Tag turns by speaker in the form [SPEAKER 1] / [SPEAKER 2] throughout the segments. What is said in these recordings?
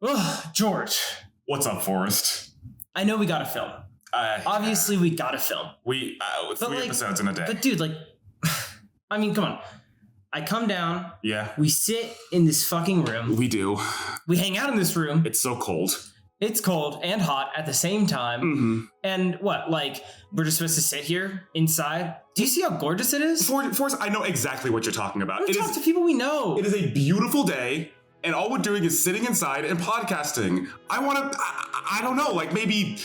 [SPEAKER 1] Ugh, George.
[SPEAKER 2] What's up, Forrest?
[SPEAKER 1] I know we gotta film. Obviously, we gotta film.
[SPEAKER 2] We 3 episodes in a day.
[SPEAKER 1] But dude, I mean, come on. I come down.
[SPEAKER 2] Yeah.
[SPEAKER 1] We sit in this fucking room.
[SPEAKER 2] We do.
[SPEAKER 1] We hang out in this room.
[SPEAKER 2] It's so cold.
[SPEAKER 1] It's cold and hot at the same time.
[SPEAKER 2] Mm-hmm.
[SPEAKER 1] And what, we're just supposed to sit here inside? Do you see how gorgeous it is?
[SPEAKER 2] Forrest, I know exactly what you're talking about.
[SPEAKER 1] Let's talk to people we know.
[SPEAKER 2] It is a beautiful day, and all we're doing is sitting inside and podcasting. I don't know, maybe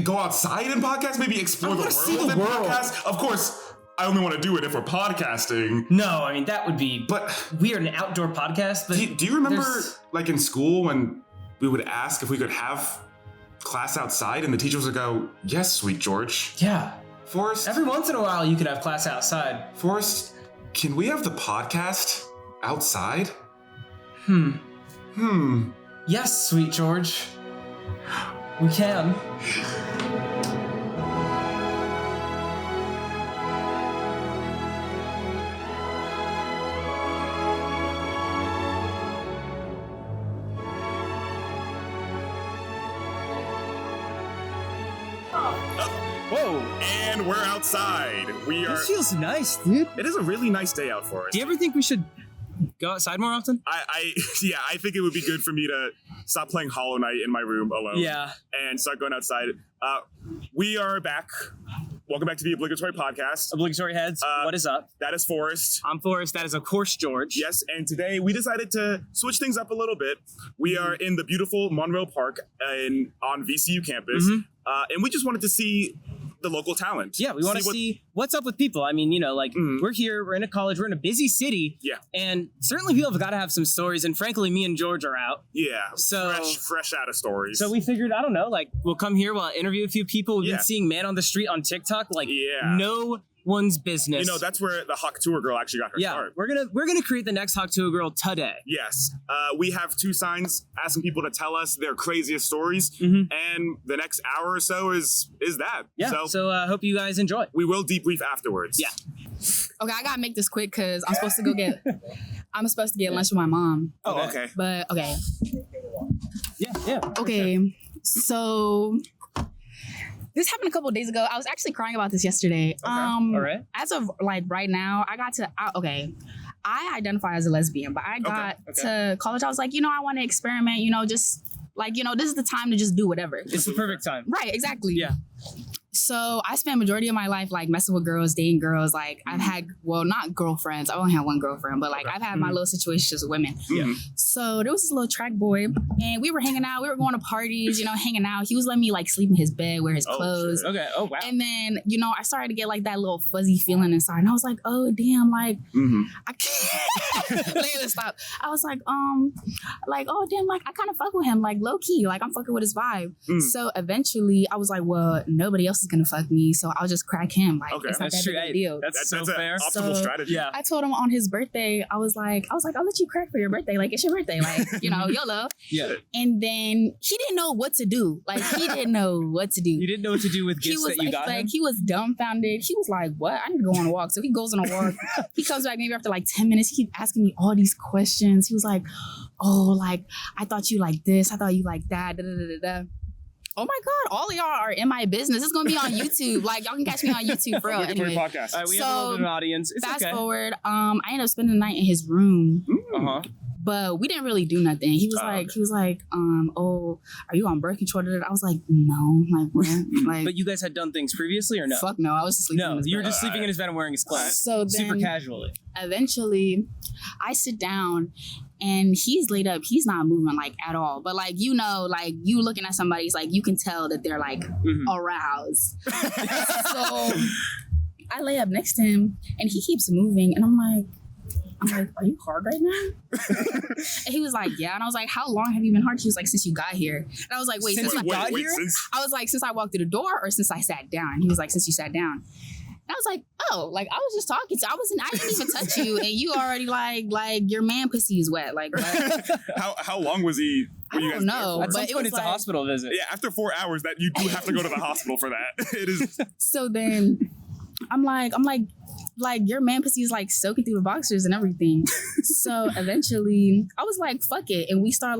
[SPEAKER 2] go outside and podcast, maybe explore the world and podcast. Of course, I only want to do it if we're podcasting.
[SPEAKER 1] No, I mean, that would be...
[SPEAKER 2] But
[SPEAKER 1] we are an outdoor podcast, but...
[SPEAKER 2] Do you remember, in school when we would ask if we could have class outside and the teachers would go, yes, sweet George.
[SPEAKER 1] Yeah.
[SPEAKER 2] Forrest?
[SPEAKER 1] Every once in a while, you could have class outside.
[SPEAKER 2] Forrest, can we have the podcast outside?
[SPEAKER 1] Yes, sweet George. We can.
[SPEAKER 2] Whoa! And we're outside.
[SPEAKER 1] This feels nice, dude.
[SPEAKER 2] It is a really nice day out for us.
[SPEAKER 1] Do you ever think we should go outside more often?
[SPEAKER 2] I think it would be good for me to stop playing Hollow Knight in my room alone.
[SPEAKER 1] Yeah.
[SPEAKER 2] And start going outside. We are back. Welcome back to the Obligatory Podcast.
[SPEAKER 1] Obligatory heads, what is up?
[SPEAKER 2] That is Forrest.
[SPEAKER 1] I'm Forrest. That is, of course, George.
[SPEAKER 2] Yes, and today we decided to switch things up a little bit. We are in the beautiful Monroe Park on VCU campus, and we just wanted to see the local talent.
[SPEAKER 1] Yeah, we want to see what's up with people. I mean, we're here, we're in a college, we're in a busy city.
[SPEAKER 2] Yeah.
[SPEAKER 1] And certainly people have got to have some stories. And frankly, me and George are out.
[SPEAKER 2] Yeah.
[SPEAKER 1] So
[SPEAKER 2] fresh out of stories.
[SPEAKER 1] So we figured, I don't know, we'll come here, we'll interview a few people. We've been seeing Man on the Street on TikTok. No one's business.
[SPEAKER 2] That's where the Hawk Tour girl actually got her start.
[SPEAKER 1] We're gonna create the next Hawk Tour girl today.
[SPEAKER 2] Yes. We have 2 signs asking people to tell us their craziest stories, and the next hour or so is that.
[SPEAKER 1] Yeah. So I hope you guys enjoy.
[SPEAKER 2] We will debrief afterwards.
[SPEAKER 1] Yeah.
[SPEAKER 3] Okay, I gotta make this quick because I'm supposed to go get lunch with my mom.
[SPEAKER 2] Oh, okay.
[SPEAKER 3] But okay.
[SPEAKER 1] Yeah.
[SPEAKER 3] Okay. So this happened a couple of days ago. I was actually crying about this yesterday.
[SPEAKER 1] Okay. All right.
[SPEAKER 3] As of right now, I identify as a lesbian, but I got to college. I was like, I want to experiment, this is the time to just do whatever.
[SPEAKER 1] It's the perfect time.
[SPEAKER 3] Right, exactly.
[SPEAKER 1] Yeah.
[SPEAKER 3] So I spent majority of my life messing with girls, dating girls. I've had, not girlfriends. I only had one girlfriend, but I've had my little situations with women.
[SPEAKER 1] Yeah.
[SPEAKER 3] So there was this little track boy, and we were hanging out. We were going to parties, hanging out. He was letting me sleep in his bed, wear his clothes.
[SPEAKER 1] Shit. Okay. Oh wow.
[SPEAKER 3] And then I started to get that little fuzzy feeling inside, and I was like, oh damn, I can't. Stop. I was like, oh damn, I kind of fuck with him, low key, I'm fucking with his vibe. So eventually, I was like, well, nobody else is gonna fuck me, so I'll just crack him. It's not that big of a deal.
[SPEAKER 1] That's so fair.
[SPEAKER 2] Optimal strategy.
[SPEAKER 1] Yeah.
[SPEAKER 3] I told him on his birthday, I was like, I'll let you crack for your birthday. It's your birthday, YOLO.
[SPEAKER 1] Yeah.
[SPEAKER 3] And then he didn't know what to do. He didn't know what to do.
[SPEAKER 1] You didn't know what to do with gifts that you got him?
[SPEAKER 3] He was dumbfounded. He was like, what? I need to go on a walk. So he goes on a walk. He comes back maybe after 10 minutes. He keeps asking me all these questions. He was like, oh, I thought you like this. I thought you like that. Da, da, da, da, da. Oh my God, all of y'all are in my business. It's going to be on YouTube. Y'all can catch me on YouTube for real. Anyway.
[SPEAKER 2] Podcast.
[SPEAKER 1] All right, we have a little bit of an audience. It's
[SPEAKER 3] fast forward, I ended up spending the night in his room.
[SPEAKER 1] Uh-huh.
[SPEAKER 3] But we didn't really do nothing. He was like, oh, are you on birth control? I was like, no. What?
[SPEAKER 1] But you guys had done things previously or no?
[SPEAKER 3] Fuck no, I was just sleeping in his bed.
[SPEAKER 1] You were just sleeping in his bed and wearing his clothes.
[SPEAKER 3] So then,
[SPEAKER 1] super casually.
[SPEAKER 3] Eventually, I sit down and he's laid up. He's not moving at all. But you looking at somebody, it's you can tell that they're aroused. So I lay up next to him and he keeps moving and I'm like, are you hard right now? And he was like, yeah. And I was like, how long have you been hard? He was like, since you got here. And I was like, wait, since I got here? I was like, since I walked through the door or since I sat down? He was like, since you sat down. And I was like, oh, I was just talking to you. I didn't even touch you. And you already your man pussy is wet. What?
[SPEAKER 2] How long was he?
[SPEAKER 3] I don't know.
[SPEAKER 1] At some point, it's a hospital visit.
[SPEAKER 2] Yeah, after 4 hours, that you do have to go to the hospital for that. It is.
[SPEAKER 3] So then I'm like, your man pussy is soaking through the boxers and everything. So eventually I was like, fuck it. And we start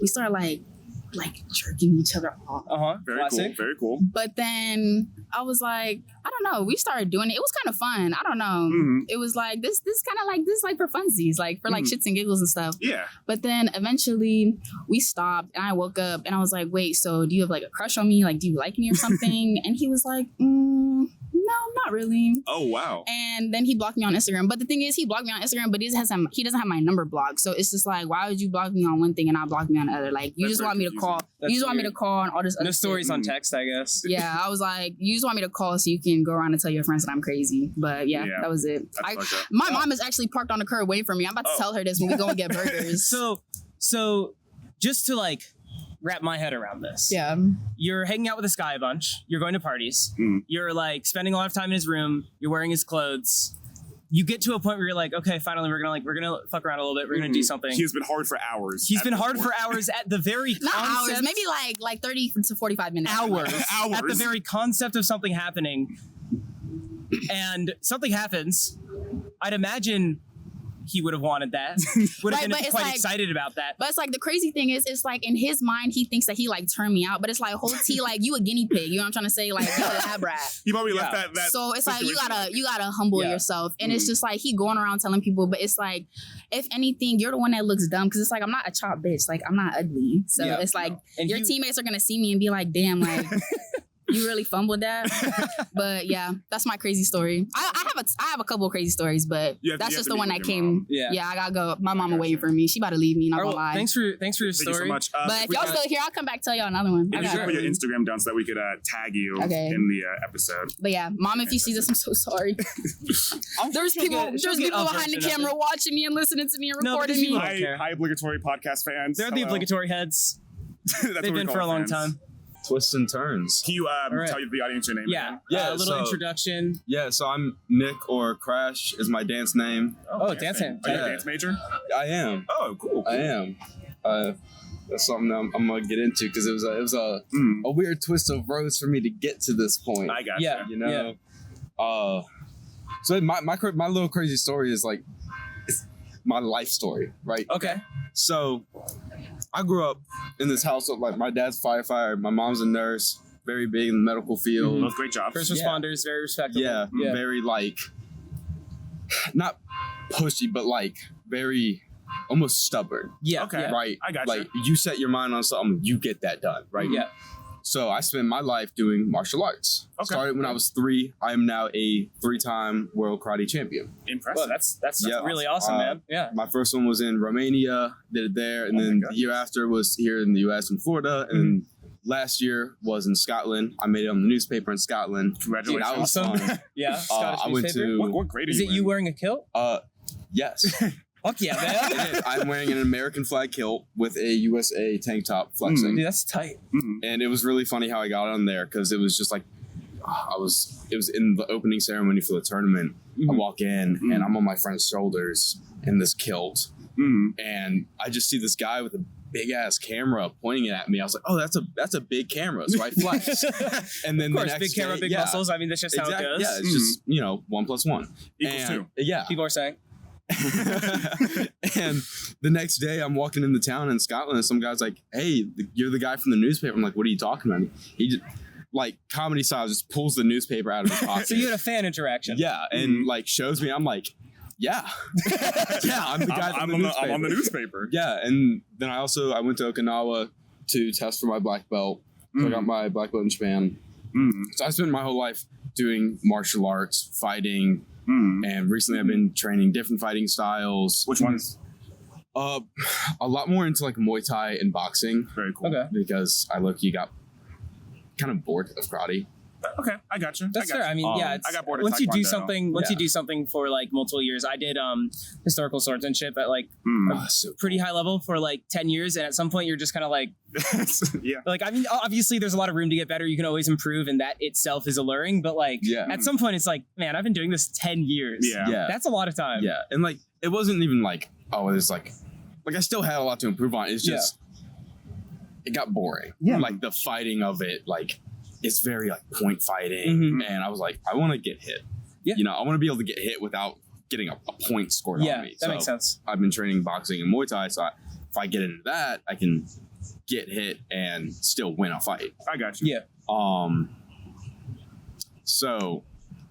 [SPEAKER 3] we started like jerking each other off.
[SPEAKER 2] Very
[SPEAKER 1] Classic.
[SPEAKER 2] cool. Very cool.
[SPEAKER 3] But then I was like, I don't know. We started doing it. It was kind of fun. I don't know. It was like this kind of like this like for funsies, like for like shits and giggles and stuff.
[SPEAKER 2] Yeah.
[SPEAKER 3] But then eventually we stopped and I woke up and I was like, wait, so do you have like a crush on me? Like, do you like me or something? And he was like, no, not really.
[SPEAKER 2] Oh, wow.
[SPEAKER 3] And then he blocked me on Instagram. But the thing is, he blocked me on Instagram, but he doesn't have my number blocked. So it's just like, why would you block me on one thing and not block me on the other? Like, you just want me to call. You just want me to call and all this other
[SPEAKER 1] No stories
[SPEAKER 3] shit.
[SPEAKER 1] on text, I guess.
[SPEAKER 3] Yeah, I was like, you just want me to call so you can go around and tell your friends that I'm crazy. But yeah. That was it. My mom is actually parked on the curb waiting for me. I'm about to tell her this when we go and get burgers.
[SPEAKER 1] So just to like wrap my head around this.
[SPEAKER 3] Yeah.
[SPEAKER 1] You're hanging out with this guy a bunch. You're going to parties. You're like spending a lot of time in his room. You're wearing his clothes. You get to a point where you're like, okay, finally, we're gonna fuck around a little bit. We're gonna do something.
[SPEAKER 2] He's been hard for hours.
[SPEAKER 1] He's been hard for hours at the very
[SPEAKER 3] not
[SPEAKER 1] concept.
[SPEAKER 3] hours, maybe like 30 to 45 minutes.
[SPEAKER 1] Hours.
[SPEAKER 2] Hours.
[SPEAKER 1] At the very concept of something happening. And something happens. I'd imagine he would have wanted that. Would have been quite excited about that.
[SPEAKER 3] But it's like the crazy thing is, it's like in his mind, he thinks that he like turned me out. But it's like, whole T, like you a guinea pig. You know what I'm trying to say? Like you're a lab rat.
[SPEAKER 2] You probably left that.
[SPEAKER 3] So it's like you gotta humble yourself. And it's just like he going around telling people, but it's like, if anything, you're the one that looks dumb because it's like I'm not a chop bitch. Like I'm not ugly. So it's like your teammates are gonna see me and be like, damn, like you really fumbled that. But yeah, that's my crazy story. I have a couple of crazy stories, but that's just the one that came. Yeah, I gotta go. My mama waiting for me. She about to leave me. Not gonna lie.
[SPEAKER 1] Thanks for your story.
[SPEAKER 2] Thank you so much.
[SPEAKER 3] But if y'all still here, I'll come back tell y'all another one.
[SPEAKER 2] You should put your Instagram down so that we could tag you in the episode.
[SPEAKER 3] But yeah, mom, if you see this, I'm so sorry. There's people behind the camera watching me and listening to me and recording me.
[SPEAKER 2] Hi, Obligatory Podcast fans.
[SPEAKER 1] They're the obligatory heads. They've been for a long time.
[SPEAKER 4] Twists and turns.
[SPEAKER 2] Can you tell the audience your name?
[SPEAKER 1] Yeah,
[SPEAKER 2] again?
[SPEAKER 1] a little introduction.
[SPEAKER 4] Yeah, so I'm Nick, or Crash is my dance name.
[SPEAKER 1] Oh, dance name.
[SPEAKER 2] Are you a dance major?
[SPEAKER 4] I am.
[SPEAKER 2] Oh, cool.
[SPEAKER 4] I am. That's something that I'm gonna get into because it was a weird twist of roads for me to get to this point.
[SPEAKER 2] I got
[SPEAKER 4] you know. So my little crazy story is like it's my life story, right?
[SPEAKER 1] Okay.
[SPEAKER 4] So I grew up in this household. Like my dad's a firefighter, my mom's a nurse, very big in the medical field.
[SPEAKER 2] Both great jobs.
[SPEAKER 1] First responders, very respectable.
[SPEAKER 4] Yeah, very like not pushy, but like very almost stubborn.
[SPEAKER 1] Yeah.
[SPEAKER 2] Okay.
[SPEAKER 4] Right.
[SPEAKER 2] I got
[SPEAKER 4] like you set your mind on something, you get that done. Right.
[SPEAKER 1] Yeah.
[SPEAKER 4] So I spent my life doing martial arts.
[SPEAKER 2] Okay.
[SPEAKER 4] Started when I was 3. I am now a 3-time world karate champion.
[SPEAKER 2] Impressive.
[SPEAKER 1] Well, that's really awesome, man. Yeah.
[SPEAKER 4] My first one was in Romania, did it there, and then the year after was here in the U.S. in Florida, and last year was in Scotland. I made it on the newspaper in Scotland.
[SPEAKER 2] Congratulations.
[SPEAKER 4] That was fun.
[SPEAKER 1] Yeah. Scottish
[SPEAKER 4] I went
[SPEAKER 1] newspaper.
[SPEAKER 4] to.
[SPEAKER 2] What grade
[SPEAKER 1] Is it you wearing a kilt?
[SPEAKER 4] Yes.
[SPEAKER 1] Fuck yeah, man.
[SPEAKER 4] I'm wearing an American flag kilt with a USA tank top flexing.
[SPEAKER 1] Dude, that's tight.
[SPEAKER 4] And it was really funny how I got on there because it was just like it was in the opening ceremony for the tournament. I walk in and I'm on my friend's shoulders in this kilt, and I just see this guy with a big ass camera pointing it at me. I was like, oh, that's a big camera, so I flex. And then
[SPEAKER 1] Of course,
[SPEAKER 4] the next
[SPEAKER 1] big camera, big muscles. I mean, that's just how it goes.
[SPEAKER 4] Yeah, it's just 1 + 1
[SPEAKER 2] equals 2.
[SPEAKER 4] Yeah,
[SPEAKER 1] People are saying.
[SPEAKER 4] And the next day I'm walking into town in Scotland and some guy's like, hey, you're the guy from the newspaper. I'm like, what are you talking about? He just like comedy style just pulls the newspaper out of his pocket.
[SPEAKER 1] So you had a fan interaction.
[SPEAKER 4] Yeah, and like shows me. I'm like, yeah, I'm the guy from the newspaper.
[SPEAKER 2] I'm on the newspaper.
[SPEAKER 4] Yeah, and then I went to Okinawa to test for my black belt. So I got my black belt in Japan. So I spent my whole life doing martial arts, fighting. And recently I've been training different fighting styles.
[SPEAKER 2] Which ones?
[SPEAKER 4] A lot more into like Muay Thai and boxing.
[SPEAKER 2] Very cool.
[SPEAKER 1] Okay.
[SPEAKER 4] Because I got kind of bored of karate.
[SPEAKER 2] Okay, I got you.
[SPEAKER 1] That's fair. I mean, yeah.
[SPEAKER 2] I got bored of
[SPEAKER 1] once you do
[SPEAKER 2] Taekwondo.
[SPEAKER 1] something, you do something for like multiple years. I did historical swordsmanship at like a pretty high level for like 10 years, and at some point you're just kind of like,
[SPEAKER 2] yeah.
[SPEAKER 1] Like I mean, obviously there's a lot of room to get better. You can always improve, and that itself is alluring. But like, at some point it's like, man, I've been doing this 10 years.
[SPEAKER 4] Yeah,
[SPEAKER 1] that's a lot of time.
[SPEAKER 4] Yeah, and like it wasn't even like it's like I still had a lot to improve on. It's just it got boring.
[SPEAKER 1] Yeah,
[SPEAKER 4] like the fighting of it, like. It's very like point fighting, and I was like, I want to get hit. Yeah, I want to be able to get hit without getting a point scored on me.
[SPEAKER 1] That makes sense.
[SPEAKER 4] I've been training boxing and Muay Thai, so if I get into that, I can get hit and still win a fight.
[SPEAKER 2] I got you.
[SPEAKER 1] Yeah.
[SPEAKER 4] So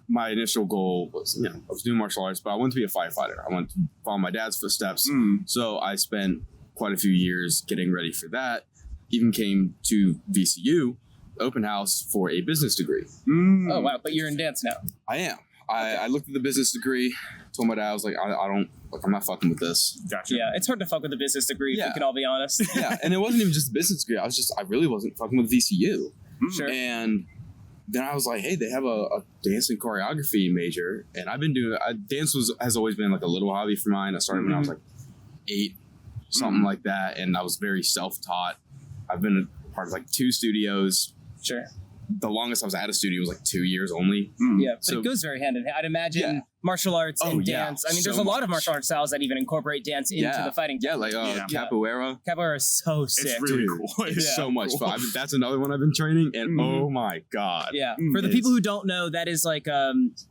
[SPEAKER 4] my initial goal was, I was doing martial arts, but I wanted to be a firefighter. I wanted to follow my dad's footsteps. So I spent quite a few years getting ready for that. Even came to VCU, open house for a business degree.
[SPEAKER 1] Oh, wow. But you're in dance now.
[SPEAKER 4] I am. I looked at the business degree, told my dad, I was like, I'm not fucking with this.
[SPEAKER 2] Gotcha.
[SPEAKER 1] Yeah, it's hard to fuck with a business degree, if we can all be honest.
[SPEAKER 4] Yeah, and it wasn't even just a business degree. I really wasn't fucking with VCU.
[SPEAKER 1] Sure.
[SPEAKER 4] And then I was like, hey, they have a dance and choreography major. And I've been doing, dance has always been like a little hobby for mine. I started when I was like 8, something like that. And I was very self-taught. I've been a part of like 2 studios.
[SPEAKER 1] Sure.
[SPEAKER 4] The longest I was at a studio was like 2 years only.
[SPEAKER 1] Yeah, but it goes very hand in hand. I'd imagine martial arts and dance. I mean, there's a lot of martial arts styles that even incorporate dance into the fighting.
[SPEAKER 4] Yeah, like capoeira.
[SPEAKER 1] Capoeira is so sick.
[SPEAKER 2] It's really cool.
[SPEAKER 4] It's so much fun. That's another one I've been training, and oh my god.
[SPEAKER 1] Yeah, for the people who don't know, that is like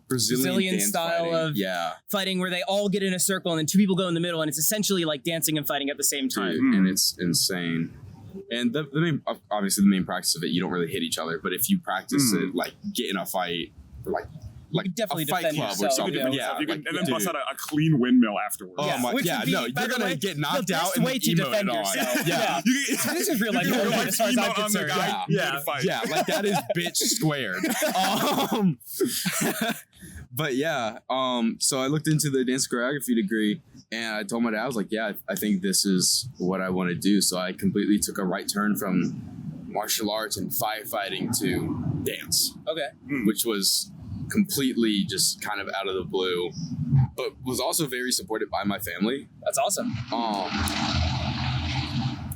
[SPEAKER 1] Brazilian style
[SPEAKER 4] fighting.
[SPEAKER 1] of fighting where they all get in a circle and then 2 people go in the middle, and it's essentially like dancing and fighting at the same time.
[SPEAKER 4] Dude, and it's insane. And the main practice of it, you don't really hit each other, but if you practice it, like get in a fight, like
[SPEAKER 1] definitely
[SPEAKER 4] a fight club or something,
[SPEAKER 2] and then bust out a clean windmill afterwards.
[SPEAKER 4] Oh my, you're gonna get knocked out and
[SPEAKER 1] way to defend yourself. Yeah, this is real life as far as I'm concerned.
[SPEAKER 4] Yeah, like that is bitch squared. But so I looked into the dance choreography degree, and I told my dad, I was like, I think this is what I want to do. So I completely took a right turn from martial arts and firefighting to dance. Okay. Which was completely just kind of out of the blue, but was also very supported by my family.
[SPEAKER 1] That's awesome.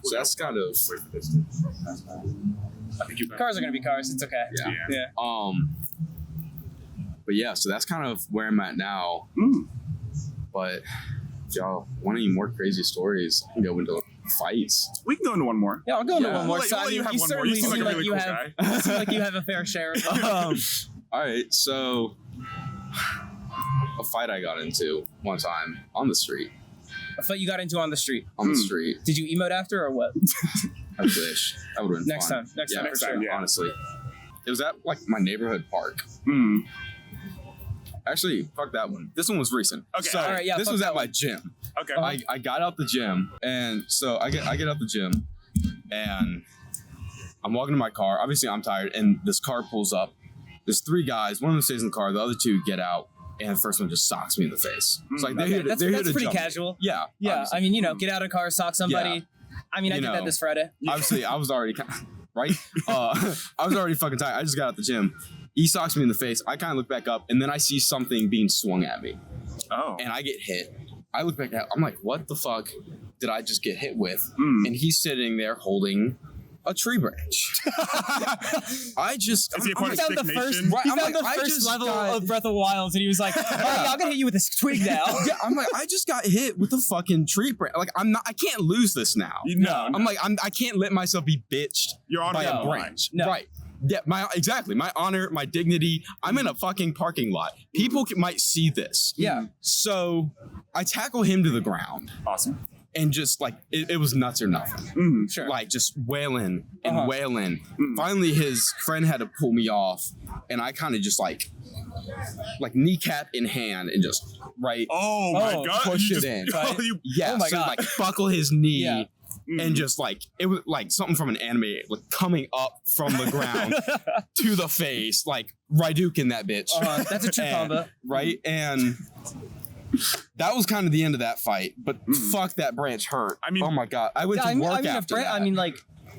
[SPEAKER 4] So that's kind of...
[SPEAKER 2] I think
[SPEAKER 1] cars are going to be cars. It's okay.
[SPEAKER 4] Yeah. But yeah, so that's kind of where I'm at now. But if y'all want any more crazy stories, I can go into fights.
[SPEAKER 2] We can go into one more.
[SPEAKER 1] Yeah, I'll go into one more.
[SPEAKER 2] So I mean, you certainly seem like
[SPEAKER 1] you have a fair share.
[SPEAKER 4] All right, so a fight I got into one time on the street.
[SPEAKER 1] A fight you got into on the street?
[SPEAKER 4] On the street.
[SPEAKER 1] Did you emote after or what?
[SPEAKER 4] I wish. That would have been
[SPEAKER 1] next
[SPEAKER 4] fun.
[SPEAKER 1] time. Next time,
[SPEAKER 4] yeah. Honestly. It was at like my neighborhood park. Actually, fuck that one. This one was recent.
[SPEAKER 2] Okay.
[SPEAKER 4] So
[SPEAKER 1] all right,
[SPEAKER 4] this was at my gym.
[SPEAKER 2] Okay.
[SPEAKER 4] I got out the gym, and so I get out the gym, and I'm walking to my car. Obviously, I'm tired, and this car pulls up. There's 3 guys. One of them stays in the car. The other 2 get out, and the first one just socks me in the face. It's like they're here to
[SPEAKER 1] that's pretty
[SPEAKER 4] jump
[SPEAKER 1] casual.
[SPEAKER 4] Me. Yeah.
[SPEAKER 1] Obviously. I mean, get out of the car, sock somebody.
[SPEAKER 4] Yeah.
[SPEAKER 1] I mean, I did that this Friday.
[SPEAKER 4] Obviously, I was already right. I was already fucking tired. I just got out the gym. He socks me in the face. I kind of look back up, and then I see something being swung at me. Oh. And I get hit. I look back at. I'm like, what the fuck did I just get hit with? And he's sitting there holding a tree branch. I just...
[SPEAKER 2] Is he a part of Stick Nation?
[SPEAKER 1] He found the first level of Breath of Wilds, and he was like, I'm gonna hit you with this twig now.
[SPEAKER 4] Yeah, I'm like, I just got hit with a fucking tree branch. Like, I can't lose this now.
[SPEAKER 2] No.
[SPEAKER 4] I'm like, I can't let myself be bitched by a branch.
[SPEAKER 1] No.
[SPEAKER 4] Right. Yeah, my honor, my dignity. I'm in a fucking parking lot. People might see this.
[SPEAKER 1] Yeah.
[SPEAKER 4] So I tackle him to the ground.
[SPEAKER 2] Awesome.
[SPEAKER 4] And just like it was nuts or nothing.
[SPEAKER 1] Sure.
[SPEAKER 4] Like just wailing and wailing. Finally, his friend had to pull me off, and I kind of just like kneecap in hand and just
[SPEAKER 2] Oh my god!
[SPEAKER 4] push it in. Yeah. So like buckle his knee. Yeah. And just like it was like something from an anime, like coming up from the ground to the face, like Ryuken that bitch.
[SPEAKER 1] That's a true combo,
[SPEAKER 4] right? And that was kind of the end of that fight. But fuck, that branch hurt. I mean, oh my god, I went to work after that.
[SPEAKER 1] I mean, like,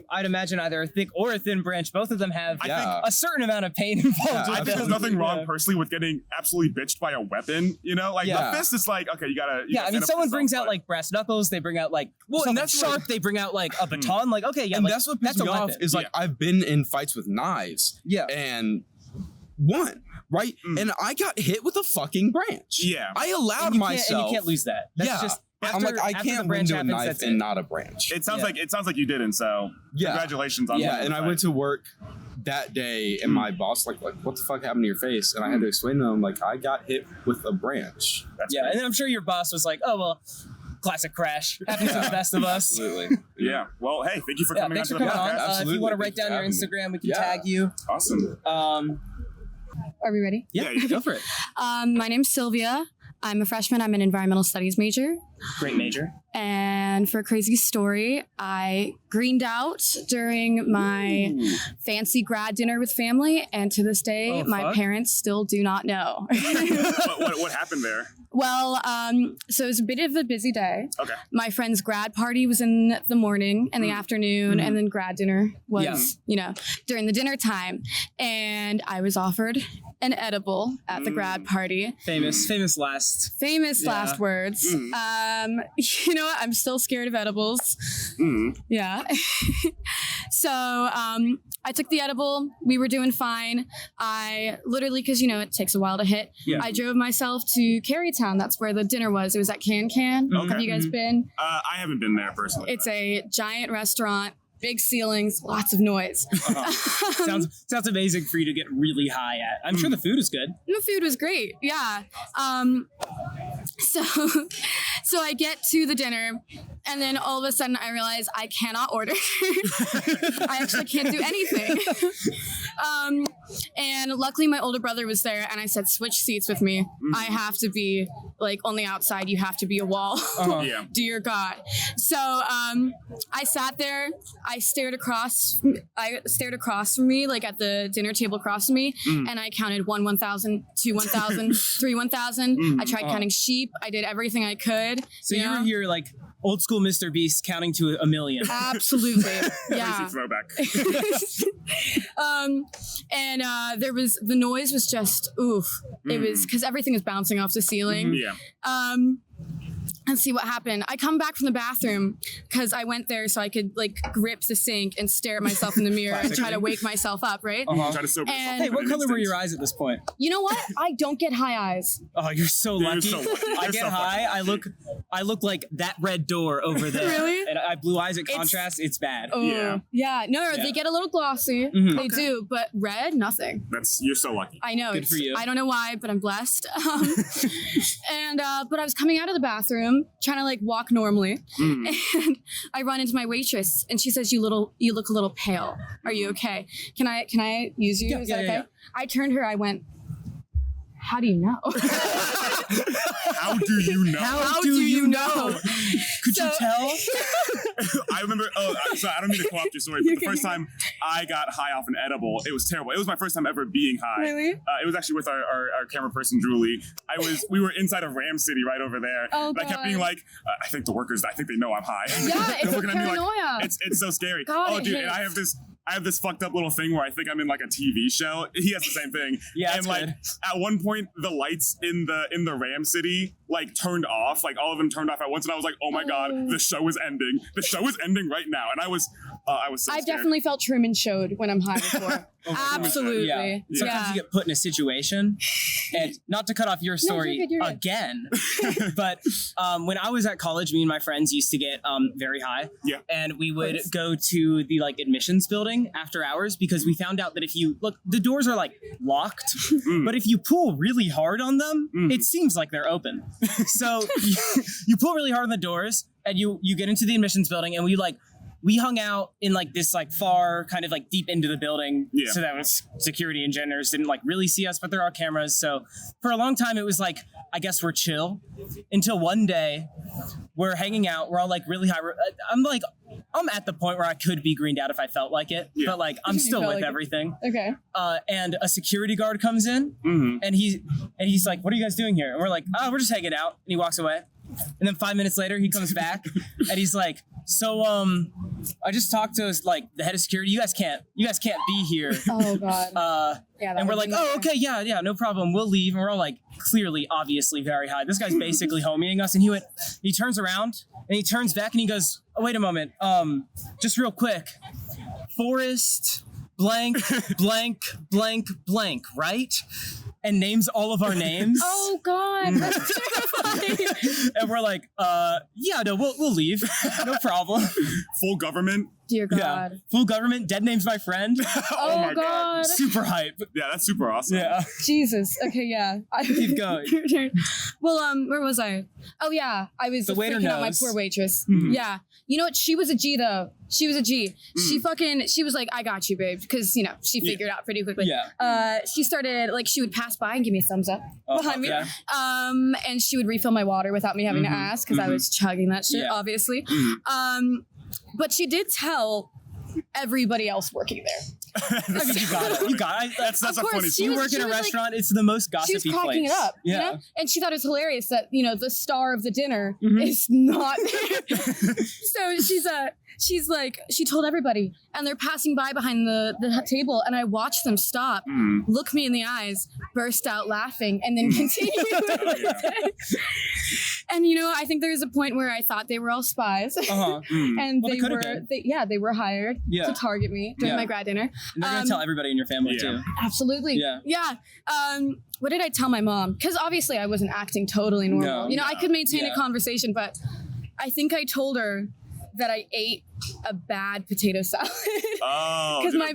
[SPEAKER 1] I'd imagine either a thick or a thin branch. Both of them have a certain amount of pain involved.
[SPEAKER 2] I think there's nothing wrong personally with getting absolutely bitched by a weapon. Like the fist is like, okay, you gotta.
[SPEAKER 1] I mean, someone brings out like brass knuckles. They bring out like and that's sharp. They bring out like a baton. Like, okay, yeah,
[SPEAKER 4] and
[SPEAKER 1] like,
[SPEAKER 4] that's what pisses me off. Is like I've been in fights with knives. Yeah, and won. Right, and I got hit with a fucking branch. Yeah, I allowed myself.
[SPEAKER 1] And you can't lose that. That's just.
[SPEAKER 4] I'm like, I can't win to a knife and not a branch.
[SPEAKER 2] It sounds like you didn't. So congratulations on that.
[SPEAKER 4] Yeah, and I went to work that day, and my boss like, what the fuck happened to your face? And I had to explain to him like, I got hit with a branch.
[SPEAKER 1] And then I'm sure your boss was like, oh well, Classic crash. Happens to the best of us.
[SPEAKER 4] Absolutely.
[SPEAKER 2] Yeah. Well, hey, thank you for coming
[SPEAKER 1] Thanks
[SPEAKER 2] on
[SPEAKER 1] for
[SPEAKER 2] to the
[SPEAKER 1] coming on.
[SPEAKER 2] podcast.
[SPEAKER 1] If you want to write down your Instagram, we can tag you.
[SPEAKER 2] Awesome.
[SPEAKER 5] Are we ready?
[SPEAKER 1] Yeah, go for it.
[SPEAKER 5] My name's Sylvia. I'm a freshman. I'm an environmental studies major.
[SPEAKER 1] Great major.
[SPEAKER 5] And for a crazy story, I greened out during my fancy grad dinner with family. And to this day, my parents still do not know.
[SPEAKER 2] what happened there?
[SPEAKER 5] Well, so it was a bit of a busy day.
[SPEAKER 2] Okay.
[SPEAKER 5] My friend's grad party was in the morning and the afternoon, and then grad dinner was, during the dinner time. And I was offered an edible at the grad party.
[SPEAKER 1] Famous
[SPEAKER 5] last words. You know what? I'm still scared of edibles. Yeah. So I took the edible. We were doing fine. I literally, because it takes a while to hit. Yeah. I drove myself to Carytown. That's where the dinner was. It was at Can. Okay. Have you guys been?
[SPEAKER 2] I haven't been there personally.
[SPEAKER 5] It's a giant restaurant. Big ceilings, lots of noise.
[SPEAKER 1] Sounds amazing for you to get really high at. I'm sure the food is good.
[SPEAKER 5] The food was great, yeah. So I get to the dinner, and then all of a sudden I realize I cannot order. I actually can't do anything. And luckily my older brother was there, and I said, switch seats with me. I have to be on the outside. You have to be a wall.
[SPEAKER 2] Yeah.
[SPEAKER 5] Dear God. So I sat there. I stared across from me, at the dinner table across from me, and I counted 1, 1,000, 2, 1,000, 3, 1,000. I tried counting sheep. I did everything I could.
[SPEAKER 1] So you were here old school Mr. Beast counting to 1,000,000.
[SPEAKER 5] Absolutely. Yeah.
[SPEAKER 2] Throwback.
[SPEAKER 5] And the noise was just oof. It was because everything was bouncing off the ceiling.
[SPEAKER 2] Yeah.
[SPEAKER 5] Let's see what happened. I come back from the bathroom because I went there so I could grip the sink and stare at myself in the mirror and try to wake myself up, right?
[SPEAKER 2] Try to sober yourself.
[SPEAKER 1] Hey, what color were your eyes at this point?
[SPEAKER 5] You know what? I don't get high eyes.
[SPEAKER 1] Oh, you're so lucky. I get high.
[SPEAKER 2] Lucky.
[SPEAKER 1] I look like that red door over there.
[SPEAKER 5] Really?
[SPEAKER 1] And I have blue eyes at contrast. It's bad.
[SPEAKER 5] Oh, yeah. No, they get a little glossy. They do, but red, nothing.
[SPEAKER 2] You're so lucky.
[SPEAKER 5] I know.
[SPEAKER 1] Good for you.
[SPEAKER 5] I don't know why, but I'm blessed. But I was coming out of the bathroom trying to walk normally, and I run into my waitress, and she says, "You look a little pale. Are you okay? Can I use you? Is that okay?" Yeah. I turned her. I went, "How do you know?"
[SPEAKER 2] How do you know?
[SPEAKER 5] How do you know?
[SPEAKER 1] Could you tell?
[SPEAKER 2] I remember, so I don't mean to co-opt your story, but the first time I got high off an edible, it was terrible. It was my first time ever being high.
[SPEAKER 5] Really?
[SPEAKER 2] It was actually with our camera person, Julie. We were inside of Ram City right over there.
[SPEAKER 5] Oh,
[SPEAKER 2] and I kept being like, I think the workers, they know I'm high.
[SPEAKER 5] Yeah, it's
[SPEAKER 2] looking
[SPEAKER 5] paranoia.
[SPEAKER 2] at me it's so scary.
[SPEAKER 5] God,
[SPEAKER 2] oh, dude,
[SPEAKER 5] it
[SPEAKER 2] and I have this fucked up little thing where I think I'm in a TV show. He has the same thing.
[SPEAKER 1] Yeah,
[SPEAKER 2] and
[SPEAKER 1] good.
[SPEAKER 2] At one point the lights in the Ram City turned off. All of them turned off at once, and I was like, oh my God, the show is ending. The show is ending right now. And I was so
[SPEAKER 5] I've
[SPEAKER 2] scared.
[SPEAKER 5] Definitely felt Truman Showed when I'm high before. Absolutely.
[SPEAKER 1] Yeah. Sometimes you get put in a situation, and not to cut off your story
[SPEAKER 5] you're good.
[SPEAKER 1] again, but when I was at college, me and my friends used to get very high.
[SPEAKER 2] Yeah.
[SPEAKER 1] And we would go to the admissions building after hours, because we found out that if you look, the doors are locked, but if you pull really hard on them, it seems like they're open. So you pull really hard on the doors, and you get into the admissions building, and we hung out in this far kind of deep into the building, so that was security and janitors didn't really see us, but there are cameras. So for a long time it was I guess we're chill, until one day we're hanging out, we're all really high. I'm at the point where I could be greened out if I felt like it, but I'm still with everything.
[SPEAKER 5] Okay.
[SPEAKER 1] And a security guard comes in, and he's like, "What are you guys doing here?" And we're like, "Oh, we're just hanging out." And he walks away. And then 5 minutes later, he comes back and he's like, "So, I just talked to the head of security. You guys can't be here."
[SPEAKER 5] Oh God.
[SPEAKER 1] And we're like, "Oh, okay, yeah, no problem. We'll leave." And we're all clearly, obviously very high. This guy's basically homieing us. And he turns around and he turns back and he goes, "Oh, wait a moment. Just real quick. Forrest, blank, blank, blank, blank, right?" And names all of our names.
[SPEAKER 5] Oh God, that's terrifying.
[SPEAKER 1] And we're like, yeah, no, we'll leave. No problem.
[SPEAKER 2] Full government.
[SPEAKER 5] Dear God.
[SPEAKER 1] Yeah. Full government, dead name's my friend.
[SPEAKER 5] Oh my God.
[SPEAKER 1] Super hype.
[SPEAKER 2] Yeah, that's super awesome.
[SPEAKER 1] Yeah.
[SPEAKER 5] Jesus. Okay, yeah.
[SPEAKER 1] Keep going.
[SPEAKER 5] Well, where was I? Oh yeah, I was
[SPEAKER 1] The waiter
[SPEAKER 5] freaking out my
[SPEAKER 1] knows.
[SPEAKER 5] poor waitress.
[SPEAKER 1] Mhm.
[SPEAKER 5] Yeah. You know what? She was a G though. She was a G. She was like, I got you, babe. Because, you know, she figured out pretty quickly.
[SPEAKER 1] Yeah.
[SPEAKER 5] She started, like, she would pass by and give me a thumbs up behind me.
[SPEAKER 1] okay.
[SPEAKER 5] And she would refill my water without me having to ask because I was chugging that shit,
[SPEAKER 1] Yeah.
[SPEAKER 5] obviously. But she did tell everybody else working there.
[SPEAKER 1] You got it. You got it.
[SPEAKER 2] That's a
[SPEAKER 5] course,
[SPEAKER 2] funny
[SPEAKER 5] she
[SPEAKER 1] You
[SPEAKER 2] story.
[SPEAKER 1] work in a
[SPEAKER 5] was like-
[SPEAKER 1] restaurant, it's the most gossipy
[SPEAKER 5] She was cracking
[SPEAKER 1] place.
[SPEAKER 5] it up,
[SPEAKER 1] Yeah.
[SPEAKER 5] you know? And she thought it was hilarious that, you know, the star of the dinner is not there. So she's like, she told everybody, and they're passing by behind the table, and I watched them stop, look me in the eyes, burst out laughing, and then continue. And, you know, I think there was a point where I thought they were all spies.
[SPEAKER 1] Uh-huh.
[SPEAKER 5] And
[SPEAKER 1] Well, they
[SPEAKER 5] they
[SPEAKER 1] could've
[SPEAKER 5] were,
[SPEAKER 1] been.
[SPEAKER 5] they were hired
[SPEAKER 1] Yeah.
[SPEAKER 5] to target me during
[SPEAKER 1] Yeah.
[SPEAKER 5] my grad dinner.
[SPEAKER 1] And they're going to tell everybody in your family,
[SPEAKER 2] Yeah.
[SPEAKER 1] too.
[SPEAKER 5] Absolutely.
[SPEAKER 1] Yeah.
[SPEAKER 5] Yeah. What did I tell my mom? Because obviously I wasn't acting totally normal.
[SPEAKER 1] No,
[SPEAKER 5] you know, I could maintain
[SPEAKER 1] Yeah.
[SPEAKER 5] a conversation, but I think I told her that I ate a bad potato salad.
[SPEAKER 2] Oh.
[SPEAKER 5] Because my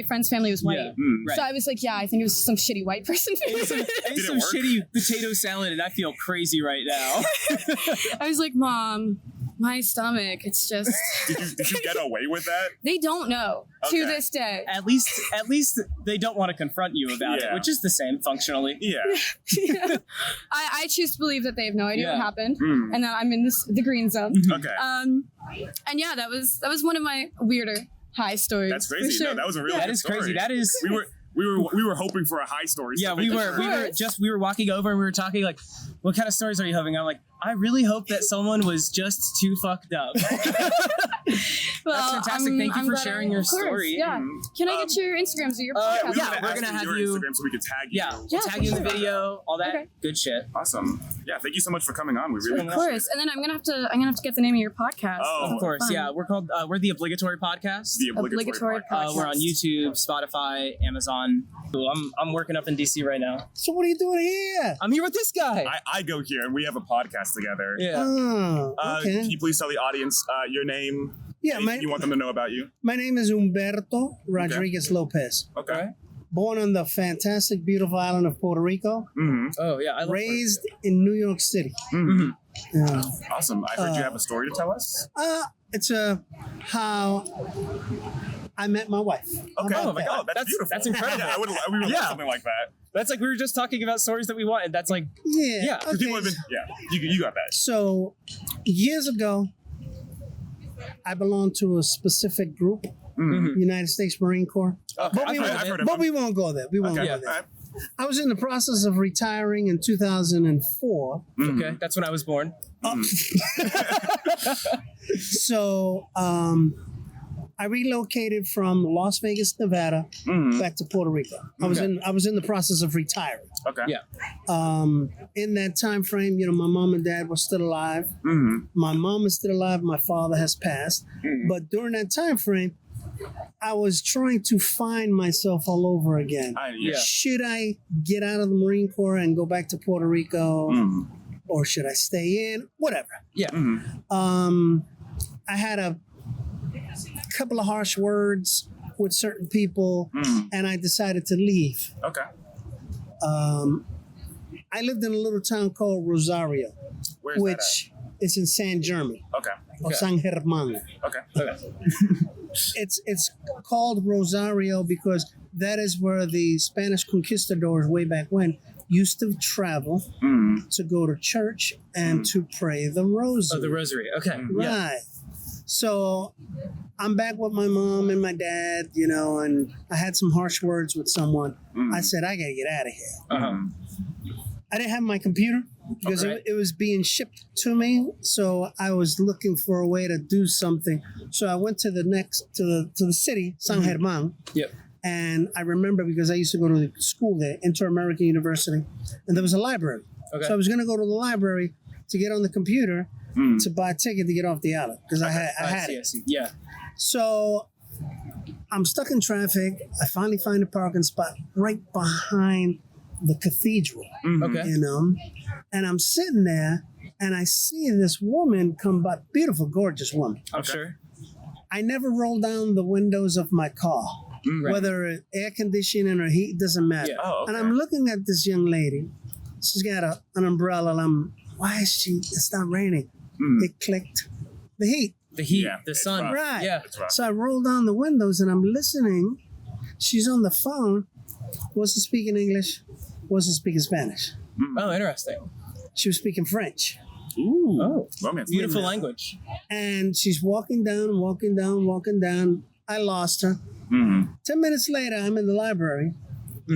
[SPEAKER 5] friend's family was white.
[SPEAKER 1] Yeah. Right.
[SPEAKER 5] So I was like, yeah, I think it was some shitty white person.
[SPEAKER 1] I ate some
[SPEAKER 2] it work?
[SPEAKER 1] shitty potato salad and I feel crazy right now.
[SPEAKER 5] I was like, Mom, my stomach, it's just...
[SPEAKER 2] Did you get away with that?
[SPEAKER 5] They don't know to
[SPEAKER 2] Okay.
[SPEAKER 5] this day.
[SPEAKER 1] At least they don't want to confront you about it,
[SPEAKER 2] Yeah.
[SPEAKER 1] which is the same functionally.
[SPEAKER 2] Yeah.
[SPEAKER 5] I choose to believe that they have no idea what
[SPEAKER 1] Yeah.
[SPEAKER 5] happened
[SPEAKER 2] Mm.
[SPEAKER 5] and that I'm in the green zone.
[SPEAKER 2] Okay.
[SPEAKER 5] And yeah, that was one of my weirder high stories.
[SPEAKER 2] That's
[SPEAKER 5] for
[SPEAKER 2] crazy.
[SPEAKER 5] sure.
[SPEAKER 2] No, that was a really
[SPEAKER 1] That
[SPEAKER 2] good
[SPEAKER 1] is
[SPEAKER 2] story.
[SPEAKER 1] crazy. That is
[SPEAKER 2] We were hoping for a high story.
[SPEAKER 1] Yeah,
[SPEAKER 2] so
[SPEAKER 1] we
[SPEAKER 2] thank you
[SPEAKER 1] were
[SPEAKER 2] for-
[SPEAKER 1] we were walking over and we were talking like, what kind of stories are you hoping? I'm like, I really hope that someone was just too fucked up.
[SPEAKER 5] Well,
[SPEAKER 1] That's fantastic. Thank you for
[SPEAKER 5] glad
[SPEAKER 1] sharing your
[SPEAKER 5] of course,
[SPEAKER 1] story.
[SPEAKER 5] Yeah. Can I get your Instagrams or your podcast?
[SPEAKER 1] yeah,
[SPEAKER 2] We're
[SPEAKER 1] we're
[SPEAKER 2] gonna
[SPEAKER 1] gonna
[SPEAKER 2] ask
[SPEAKER 1] have
[SPEAKER 2] your
[SPEAKER 1] you-
[SPEAKER 2] Instagram so we could tag you.
[SPEAKER 1] Yeah,
[SPEAKER 5] Yeah,
[SPEAKER 1] we'll tag you in the
[SPEAKER 5] for sure.
[SPEAKER 1] video, all that
[SPEAKER 5] Okay.
[SPEAKER 1] good shit.
[SPEAKER 2] Awesome. Yeah, thank you so much for coming on. We really
[SPEAKER 5] Of course. And then I'm gonna have to get the name of your podcast.
[SPEAKER 2] Oh.
[SPEAKER 1] Of course,
[SPEAKER 5] Fun.
[SPEAKER 1] yeah. We're the Obligatory Podcast.
[SPEAKER 2] The
[SPEAKER 5] Obligatory Podcast.
[SPEAKER 1] We're on YouTube, Spotify, Amazon. Ooh, I'm working up in DC right now.
[SPEAKER 6] So what are you doing here?
[SPEAKER 1] I'm here with this guy.
[SPEAKER 2] I go here and we have a podcast together.
[SPEAKER 1] Yeah.
[SPEAKER 6] Oh, okay.
[SPEAKER 2] Can you please tell the audience your name?
[SPEAKER 6] Yeah,
[SPEAKER 2] Anything you want them to know about you?
[SPEAKER 6] my name is Humberto Rodriguez-Lopez.
[SPEAKER 2] Okay.
[SPEAKER 6] Born on the fantastic, beautiful island of Puerto Rico.
[SPEAKER 2] Mm-hmm.
[SPEAKER 1] Oh yeah. I love
[SPEAKER 6] Raised in New York City.
[SPEAKER 2] Mm-hmm.
[SPEAKER 6] Yeah.
[SPEAKER 2] Awesome. I heard you have a story to tell us.
[SPEAKER 6] It's how I met my wife.
[SPEAKER 2] Okay.
[SPEAKER 6] How
[SPEAKER 2] Oh
[SPEAKER 6] about
[SPEAKER 2] my
[SPEAKER 6] that?
[SPEAKER 2] God, that's beautiful.
[SPEAKER 1] that's incredible.
[SPEAKER 2] Yeah, we would love
[SPEAKER 1] Yeah.
[SPEAKER 2] something like that.
[SPEAKER 1] That's like we were just talking about stories that we wanted. That's like
[SPEAKER 6] Yeah.
[SPEAKER 1] Yeah.
[SPEAKER 6] Okay.
[SPEAKER 2] People have been. Yeah. You got that.
[SPEAKER 6] So, years ago, I belonged to a specific group,
[SPEAKER 2] Mm-hmm.
[SPEAKER 6] United States Marine Corps.
[SPEAKER 2] Okay.
[SPEAKER 6] But we,
[SPEAKER 2] I've heard of
[SPEAKER 6] but
[SPEAKER 2] them.
[SPEAKER 6] we won't go there. We won't
[SPEAKER 2] Okay.
[SPEAKER 6] go there.
[SPEAKER 2] All right.
[SPEAKER 6] I was in the process of retiring in 2004.
[SPEAKER 1] okay. That's when I was born.
[SPEAKER 6] So I relocated from Las Vegas, Nevada, back to Puerto Rico. I was in the process of retiring.
[SPEAKER 2] Okay.
[SPEAKER 1] Yeah.
[SPEAKER 6] In that time frame, my mom and dad were still alive.
[SPEAKER 2] Mm-hmm.
[SPEAKER 6] My mom is still alive. My father has passed. But during that time frame, I was trying to find myself all over again.
[SPEAKER 2] Yeah.
[SPEAKER 6] Should I get out of the Marine Corps and go back to Puerto Rico, or should I stay in? Whatever.
[SPEAKER 1] Yeah.
[SPEAKER 6] I had a couple of harsh words with certain people, and I decided to leave.
[SPEAKER 2] Okay.
[SPEAKER 6] I lived in a little town called Rosario,
[SPEAKER 2] Where's
[SPEAKER 6] which is in San German
[SPEAKER 2] that at?
[SPEAKER 6] or San Germán.
[SPEAKER 2] Okay.
[SPEAKER 6] It's called Rosario because that is where the Spanish conquistadors way back when used to travel to go to church and to pray the rosary.
[SPEAKER 1] Oh, the rosary. Okay. Yeah.
[SPEAKER 6] Right. So I'm back with my mom and my dad, and I had some harsh words with someone. I said, I got to get out of here.
[SPEAKER 1] Uh-huh.
[SPEAKER 6] I didn't have my computer because
[SPEAKER 1] Okay.
[SPEAKER 6] it was being shipped to me. So I was looking for a way to do something. So I went to the city, San Germán.
[SPEAKER 1] Yep.
[SPEAKER 6] And I remember because I used to go to school there, Inter-American University, and there was a library.
[SPEAKER 1] Okay.
[SPEAKER 6] So I was going to go to the library to get on the computer to buy a ticket to get off the island because I had it.
[SPEAKER 1] I see. Yeah.
[SPEAKER 6] So I'm stuck in traffic. I finally find a parking spot right behind the cathedral,
[SPEAKER 1] Okay.
[SPEAKER 6] and I'm sitting there and I see this woman come by, beautiful, gorgeous woman.
[SPEAKER 1] I'm sure.
[SPEAKER 6] I never roll down the windows of my car, whether air conditioning or heat, doesn't matter.
[SPEAKER 1] Yeah.
[SPEAKER 2] Oh, okay.
[SPEAKER 6] And I'm looking at this young lady. She's got an umbrella. And why is she? It's not raining. It clicked. The heat.
[SPEAKER 1] The heat,
[SPEAKER 2] Yeah,
[SPEAKER 1] the
[SPEAKER 2] it's
[SPEAKER 1] sun.
[SPEAKER 2] rough.
[SPEAKER 6] Right.
[SPEAKER 1] Yeah.
[SPEAKER 2] It's rough.
[SPEAKER 6] So I roll down the windows and I'm listening. She's on the phone. Wasn't speaking English. Wasn't speaking Spanish.
[SPEAKER 1] Oh, interesting.
[SPEAKER 6] She was speaking French.
[SPEAKER 2] Ooh.
[SPEAKER 1] Oh,
[SPEAKER 2] Romance.
[SPEAKER 1] beautiful language.
[SPEAKER 6] And she's walking down. I lost her. 10 minutes later, I'm in the library.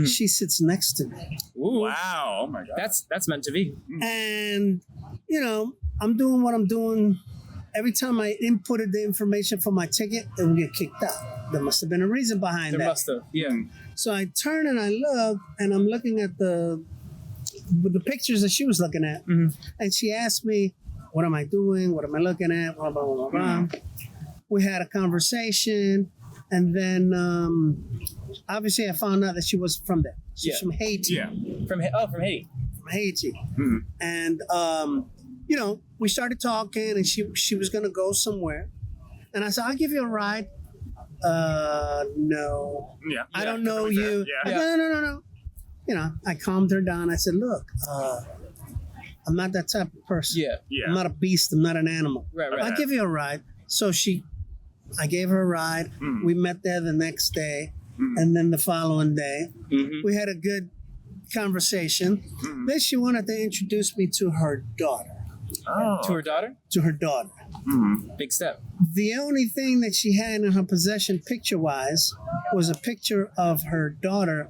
[SPEAKER 6] She sits next to me.
[SPEAKER 1] Ooh,
[SPEAKER 2] Wow. Oh my God.
[SPEAKER 1] that's meant to be.
[SPEAKER 6] And, I'm doing what I'm doing. Every time I inputted the information for my ticket, it would get kicked out. There must have been a reason behind
[SPEAKER 1] There
[SPEAKER 6] that.
[SPEAKER 1] must have. Yeah.
[SPEAKER 6] So I turn and I look, and I'm looking at the pictures that she was looking at. And she asked me, what am I doing? What am I looking at? Blah, blah, blah, blah. We had a conversation. And then, obviously, I found out that she was from there. She's from Haiti.
[SPEAKER 2] Yeah.
[SPEAKER 1] From Haiti.
[SPEAKER 6] From Haiti. And, we started talking, and she was going to go somewhere. And I said, I'll give you a ride. No.
[SPEAKER 2] Yeah.
[SPEAKER 6] I don't know you.
[SPEAKER 2] Yeah.
[SPEAKER 6] I go, no. I calmed her down. I said, look, I'm not that type of person.
[SPEAKER 1] Yeah.
[SPEAKER 2] Yeah.
[SPEAKER 6] I'm not a beast. I'm not an animal.
[SPEAKER 1] Right.
[SPEAKER 6] I'll give you a ride. So I gave her a ride. We met there the next day. And then the following day, we had a good conversation. Then she wanted to introduce me to her daughter.
[SPEAKER 2] Oh.
[SPEAKER 1] To her daughter.
[SPEAKER 2] Mm-hmm.
[SPEAKER 1] Big step.
[SPEAKER 6] The only thing that she had in her possession picture-wise was a picture of her daughter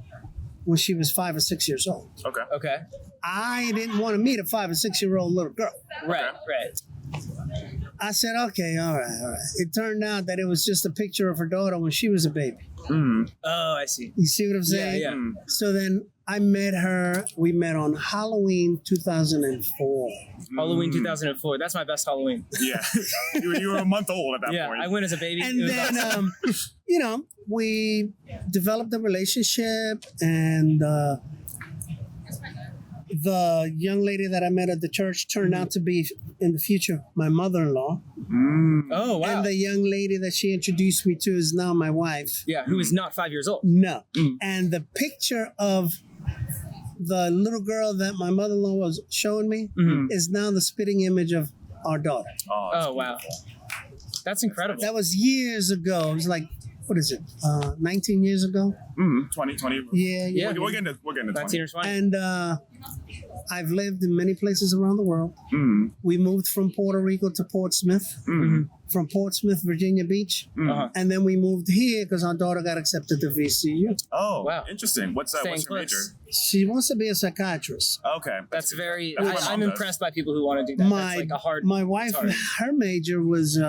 [SPEAKER 6] when she was 5 or 6 years old.
[SPEAKER 2] Okay.
[SPEAKER 1] Okay.
[SPEAKER 6] I didn't want to meet a 5 or 6 year old little girl.
[SPEAKER 1] Right.
[SPEAKER 6] I said, okay, all right. It turned out that it was just a picture of her daughter when she was a baby.
[SPEAKER 2] Mm-hmm.
[SPEAKER 1] Oh, I see.
[SPEAKER 6] You see what I'm saying?
[SPEAKER 1] Yeah.
[SPEAKER 6] So then I met her. We met on Halloween 2004.
[SPEAKER 1] Halloween 2004. That's my best Halloween.
[SPEAKER 2] Yeah. you were a month old at that
[SPEAKER 1] Yeah,
[SPEAKER 2] point.
[SPEAKER 1] I went as a baby.
[SPEAKER 6] And
[SPEAKER 1] It was
[SPEAKER 6] then,
[SPEAKER 1] awesome.
[SPEAKER 6] we developed a relationship, and the young lady that I met at the church turned out to be, in the future, my mother-in-law.
[SPEAKER 1] Oh, wow.
[SPEAKER 6] And the young lady that she introduced me to is now my wife.
[SPEAKER 1] Yeah, who is not 5 years old.
[SPEAKER 6] No. And the picture of the little girl that my mother-in-law was showing me is now the spitting image of our daughter.
[SPEAKER 1] Oh, wow. That's incredible.
[SPEAKER 6] That was years ago. It was like, what is it, 19 years ago?
[SPEAKER 2] 2020.
[SPEAKER 6] Yeah.
[SPEAKER 2] We're getting to
[SPEAKER 1] 19
[SPEAKER 2] 20.
[SPEAKER 1] or 20.
[SPEAKER 6] And I've lived in many places around the world. We moved from Puerto Rico to Portsmouth, from Portsmouth, Virginia Beach. And then we moved here because our daughter got accepted to VCU.
[SPEAKER 2] Oh,
[SPEAKER 1] Wow.
[SPEAKER 2] Interesting. What's her
[SPEAKER 1] Staying
[SPEAKER 2] major?
[SPEAKER 1] close.
[SPEAKER 6] She wants to be a psychiatrist.
[SPEAKER 2] Okay.
[SPEAKER 1] That's very.
[SPEAKER 2] That's what
[SPEAKER 1] I'm
[SPEAKER 2] mom does.
[SPEAKER 1] impressed by people who want to do that. That's like a hard.
[SPEAKER 6] My wife,
[SPEAKER 1] hard.
[SPEAKER 6] her major was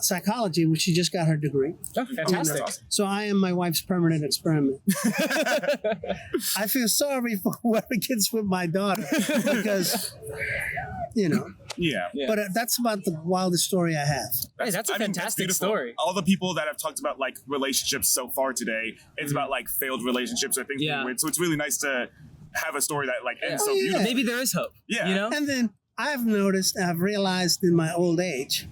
[SPEAKER 6] psychology, which she just got her degree.
[SPEAKER 1] Oh, fantastic.
[SPEAKER 2] That's awesome.
[SPEAKER 6] So I am my wife's permanent experiment. I feel sorry for whoever gets with my daughter because,
[SPEAKER 2] Yeah.
[SPEAKER 1] Yeah.
[SPEAKER 6] But that's about the wildest story I have.
[SPEAKER 1] Hey, that's a
[SPEAKER 2] I mean,
[SPEAKER 1] fantastic
[SPEAKER 2] beautiful.
[SPEAKER 1] story.
[SPEAKER 2] All the people that have talked about like relationships so far today, it's about like failed relationships or things
[SPEAKER 1] Yeah.
[SPEAKER 2] being weird. So it's really nice to have a story that like ends so
[SPEAKER 6] Oh, yeah.
[SPEAKER 2] beautifully.
[SPEAKER 1] Maybe there is hope.
[SPEAKER 2] Yeah.
[SPEAKER 1] You know?
[SPEAKER 6] And then I've noticed, I've realized in my old age,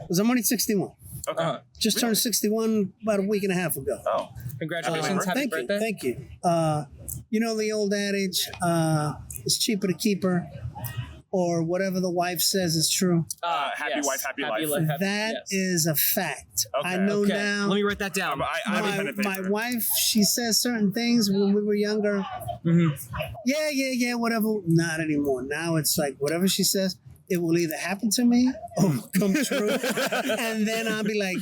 [SPEAKER 6] because I'm only 61.
[SPEAKER 2] Okay.
[SPEAKER 6] Just turned 61 about a week and a half ago.
[SPEAKER 2] Oh.
[SPEAKER 1] Congratulations. Happy birthday.
[SPEAKER 6] Thank you. You know the old adage, it's cheaper to keep her, or whatever the wife says is true.
[SPEAKER 2] Happy wife, happy life.
[SPEAKER 6] That is a fact.
[SPEAKER 2] Okay.
[SPEAKER 6] I know
[SPEAKER 1] Okay,
[SPEAKER 6] now.
[SPEAKER 1] let me write that down.
[SPEAKER 2] I have a pen and
[SPEAKER 6] My
[SPEAKER 2] paper.
[SPEAKER 6] wife, she says certain things when we were younger. Yeah, whatever. Not anymore. Now it's like whatever she says, it will either happen to me or come true. And then I'll be like,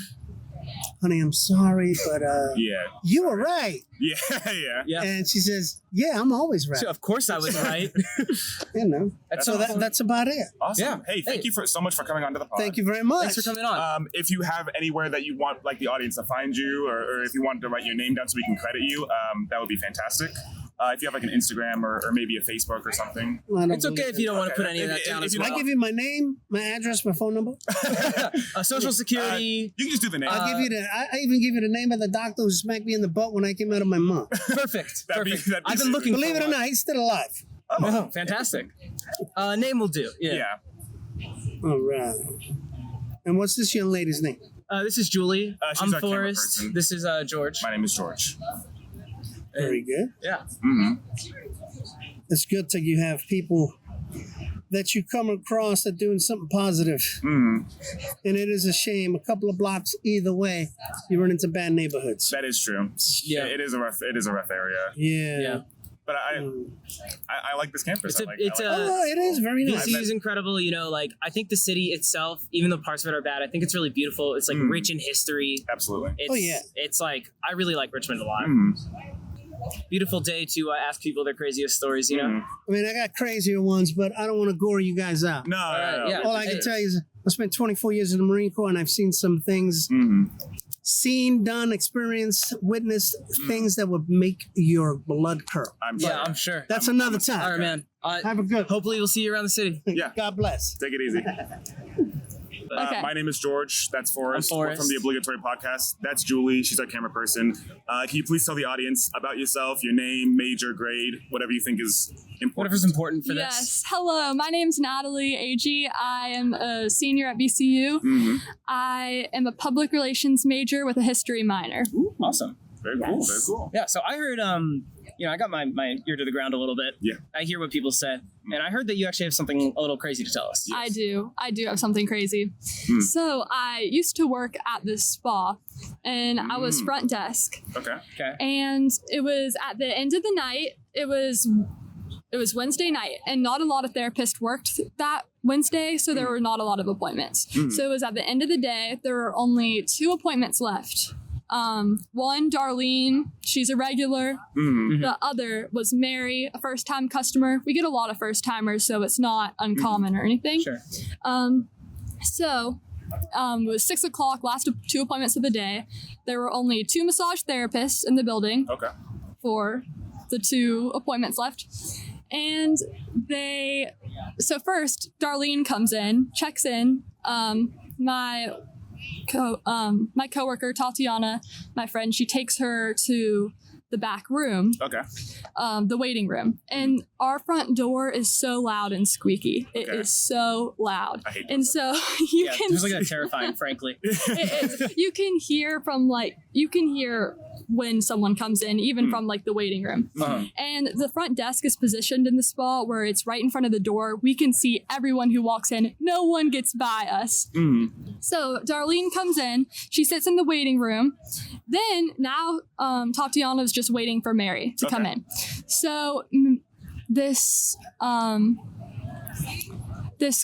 [SPEAKER 6] honey, I'm sorry, but
[SPEAKER 2] Yeah.
[SPEAKER 6] you were right.
[SPEAKER 2] Yeah.
[SPEAKER 1] Yeah.
[SPEAKER 6] And she says, yeah, I'm always right.
[SPEAKER 1] So, of course I was right.
[SPEAKER 6] You know.
[SPEAKER 1] That's
[SPEAKER 6] So
[SPEAKER 1] awesome.
[SPEAKER 6] that's about it.
[SPEAKER 2] Awesome.
[SPEAKER 1] Yeah.
[SPEAKER 2] Hey, thank you so much for coming on to the pod.
[SPEAKER 6] Thank you very much.
[SPEAKER 1] Thanks for coming on.
[SPEAKER 2] If you have anywhere that you want like the audience to find you, or if you wanted to write your name down so we can credit you, that would be fantastic. If you have like an Instagram or maybe a Facebook or something.
[SPEAKER 6] I don't
[SPEAKER 1] It's okay
[SPEAKER 6] believe
[SPEAKER 1] if you
[SPEAKER 6] it.
[SPEAKER 1] don't want to put
[SPEAKER 2] Okay.
[SPEAKER 1] any of that
[SPEAKER 2] If-
[SPEAKER 1] down
[SPEAKER 2] if
[SPEAKER 1] as
[SPEAKER 2] you-
[SPEAKER 1] well.
[SPEAKER 6] I give you my name, my address, my phone number.
[SPEAKER 1] Social Security.
[SPEAKER 2] You can just do the name.
[SPEAKER 6] I'll give you the. I even give you the name of the doctor who smacked me in the butt when I came out of my mom.
[SPEAKER 1] Perfect.
[SPEAKER 2] That'd be-
[SPEAKER 1] Perfect.
[SPEAKER 2] that'd be
[SPEAKER 1] I've been
[SPEAKER 2] super.
[SPEAKER 1] looking
[SPEAKER 6] Believe
[SPEAKER 1] for
[SPEAKER 6] it or
[SPEAKER 1] one.
[SPEAKER 6] not, he's still alive.
[SPEAKER 1] Oh, fantastic. Name will do. Yeah.
[SPEAKER 2] Yeah.
[SPEAKER 6] All right. And what's this young lady's name?
[SPEAKER 1] This is Julie.
[SPEAKER 2] She's
[SPEAKER 1] I'm
[SPEAKER 2] our camera
[SPEAKER 1] Forrest.
[SPEAKER 2] person.
[SPEAKER 1] This is George.
[SPEAKER 2] My name is George.
[SPEAKER 6] Very good.
[SPEAKER 1] Yeah.
[SPEAKER 6] It's good that you have people that you come across that doing something positive. And it is a shame. A couple of blocks either way, you run into bad neighborhoods.
[SPEAKER 2] That is true.
[SPEAKER 1] Yeah.
[SPEAKER 2] It is a rough area.
[SPEAKER 6] Yeah.
[SPEAKER 2] But I like this campus.
[SPEAKER 1] It
[SPEAKER 6] is very nice.
[SPEAKER 1] VCU is incredible. You know, like I think the city itself, even though parts of it are bad, I think it's really beautiful. It's like rich in history.
[SPEAKER 2] Absolutely.
[SPEAKER 1] It's like I really like Richmond a lot. Beautiful day to ask people their craziest stories. You know.
[SPEAKER 6] I mean, I got crazier ones, but I don't want to gore you guys out.
[SPEAKER 2] No.
[SPEAKER 1] Yeah.
[SPEAKER 6] All I can tell you is I spent 24 years in the Marine Corps, and I've seen some things. Seen, done, experienced, witnessed things that would make your blood curl.
[SPEAKER 2] I'm
[SPEAKER 1] sure.
[SPEAKER 6] That's another time.
[SPEAKER 1] All right, man.
[SPEAKER 6] Have a good.
[SPEAKER 1] Hopefully, we'll see you around the city.
[SPEAKER 2] Yeah.
[SPEAKER 6] God bless.
[SPEAKER 2] Take it easy.
[SPEAKER 5] Okay.
[SPEAKER 2] My name is George. That's Forrest.
[SPEAKER 1] I'm Forrest.
[SPEAKER 2] We're from the Obligatory Podcast. That's Julie. She's our camera person. Can you please tell the audience about yourself, your name, major, grade, whatever you think is important?
[SPEAKER 1] Whatever's important for
[SPEAKER 5] Yes.
[SPEAKER 1] this.
[SPEAKER 5] Hello, my name's Natalie Agee. I am a senior at VCU. I am a public relations major with a history minor.
[SPEAKER 1] Ooh, awesome.
[SPEAKER 2] Very cool. Very cool.
[SPEAKER 1] Yeah. So I heard, I got my ear to the ground a little bit.
[SPEAKER 2] Yeah.
[SPEAKER 1] I hear what people say, and I heard that you actually have something a little crazy to tell us.
[SPEAKER 5] I do have something crazy. So I used to work at this spa, and I was front desk.
[SPEAKER 2] Okay.
[SPEAKER 5] And it was at the end of the night. It was Wednesday night, and not a lot of therapists worked that Wednesday, so there were not a lot of appointments. So it was at the end of the day. There were only 2 appointments left. One, Darlene, she's a regular. The other was Mary, a first-time customer. We get a lot of first-timers, so it's not uncommon or anything.
[SPEAKER 1] Sure.
[SPEAKER 5] It was 6 o'clock, last 2 appointments of the day. There were only 2 massage therapists in the building for the 2 appointments left. And first, Darlene comes in, checks in. My coworker, Tatiana, my friend, she takes her to the back room. The waiting room. And our front door is so loud and squeaky. It is so loud.
[SPEAKER 2] I hate
[SPEAKER 5] and so you can...
[SPEAKER 1] It was like that terrifying, frankly.
[SPEAKER 5] It is. You can hear when someone comes in, even from like the waiting room. And the front desk is positioned in the spot where it's right in front of the door. We can see everyone who walks in. No one gets by us. So Darlene comes in. She sits in the waiting room. Then now Tatiana's just waiting for Mary to come in. So this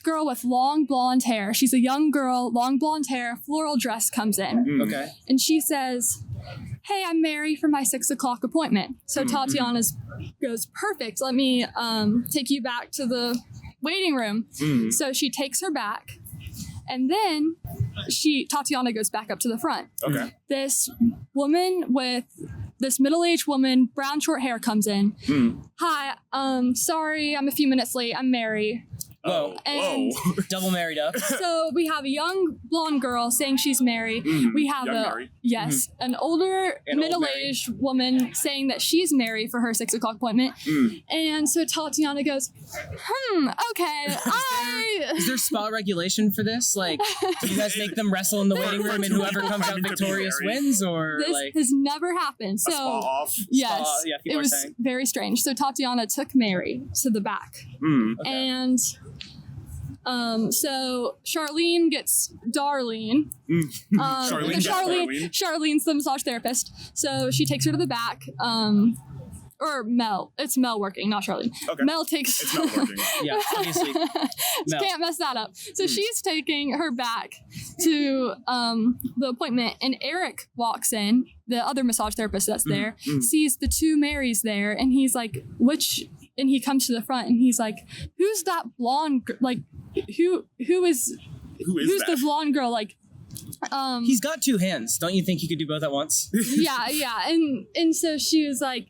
[SPEAKER 5] girl with long blonde hair, she's a young girl, long blonde hair, floral dress comes in.
[SPEAKER 1] Okay.
[SPEAKER 5] And she says, "Hey, I'm Mary for my 6 o'clock appointment." So Tatiana goes, "Perfect. Let me take you back to the waiting room." So she takes her back. And then Tatiana goes back up to the front. This middle-aged woman, brown short hair, comes in. "Hi, sorry, I'm a few minutes late. I'm Mary."
[SPEAKER 1] Whoa. Double married up.
[SPEAKER 5] So we have a young blonde girl saying she's Mary. We have an older middle-aged woman saying that she's Mary for her 6 o'clock appointment. And so Tatiana goes, okay.
[SPEAKER 1] Is there spa regulation for this? Like, do you guys make them wrestle in the waiting room and whoever comes out victorious wins? Or
[SPEAKER 5] this has never happened. So
[SPEAKER 2] spa off?
[SPEAKER 5] Yes,
[SPEAKER 1] it
[SPEAKER 5] was very strange. So Tatiana took Mary to the back. And so Charlene gets Darlene. Charlene's the massage therapist. So she takes her to the back. Or Mel. It's Mel working, not Charlene. Mel takes...
[SPEAKER 2] It's Mel working.
[SPEAKER 1] Yeah, obviously.
[SPEAKER 5] Can't mess that up. So she's taking her back to the appointment, and Eric walks in, the other massage therapist that's there, sees the 2 Marys there, and he's like, and he comes to the front, and he's like, "Who's that blonde? Like, who's
[SPEAKER 2] that?
[SPEAKER 5] the blonde girl? Like,
[SPEAKER 1] he's got 2 hands. Don't you think he could do both at once?
[SPEAKER 5] yeah. And so she was like,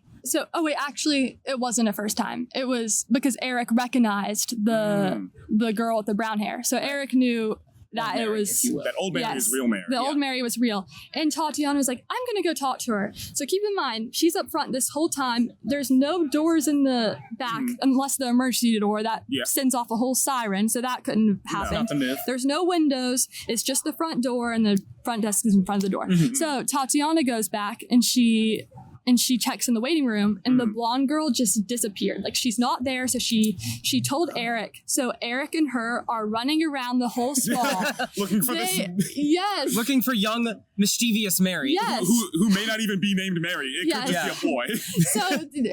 [SPEAKER 5] actually, it wasn't a first time. It was because Eric recognized the girl with the brown hair. So Eric knew that it was
[SPEAKER 2] That old Mary is real Mary.
[SPEAKER 5] The old Mary was real. And Tatiana was like, I'm gonna go talk to her. So keep in mind, she's up front this whole time. There's no doors in the back unless the emergency door that sends off a whole siren. So that couldn't have happened. There's no windows. It's just the front door and the front desk is in front of the door. So Tatiana goes back and she checks in the waiting room and the blonde girl just disappeared. Like she's not there. So she told Eric. So Eric and her are running around the whole spa.
[SPEAKER 2] Looking for this.
[SPEAKER 5] Yes.
[SPEAKER 1] Looking for young, mischievous Mary.
[SPEAKER 5] Yes.
[SPEAKER 2] Who may not even be named Mary. It could just be a boy.
[SPEAKER 5] So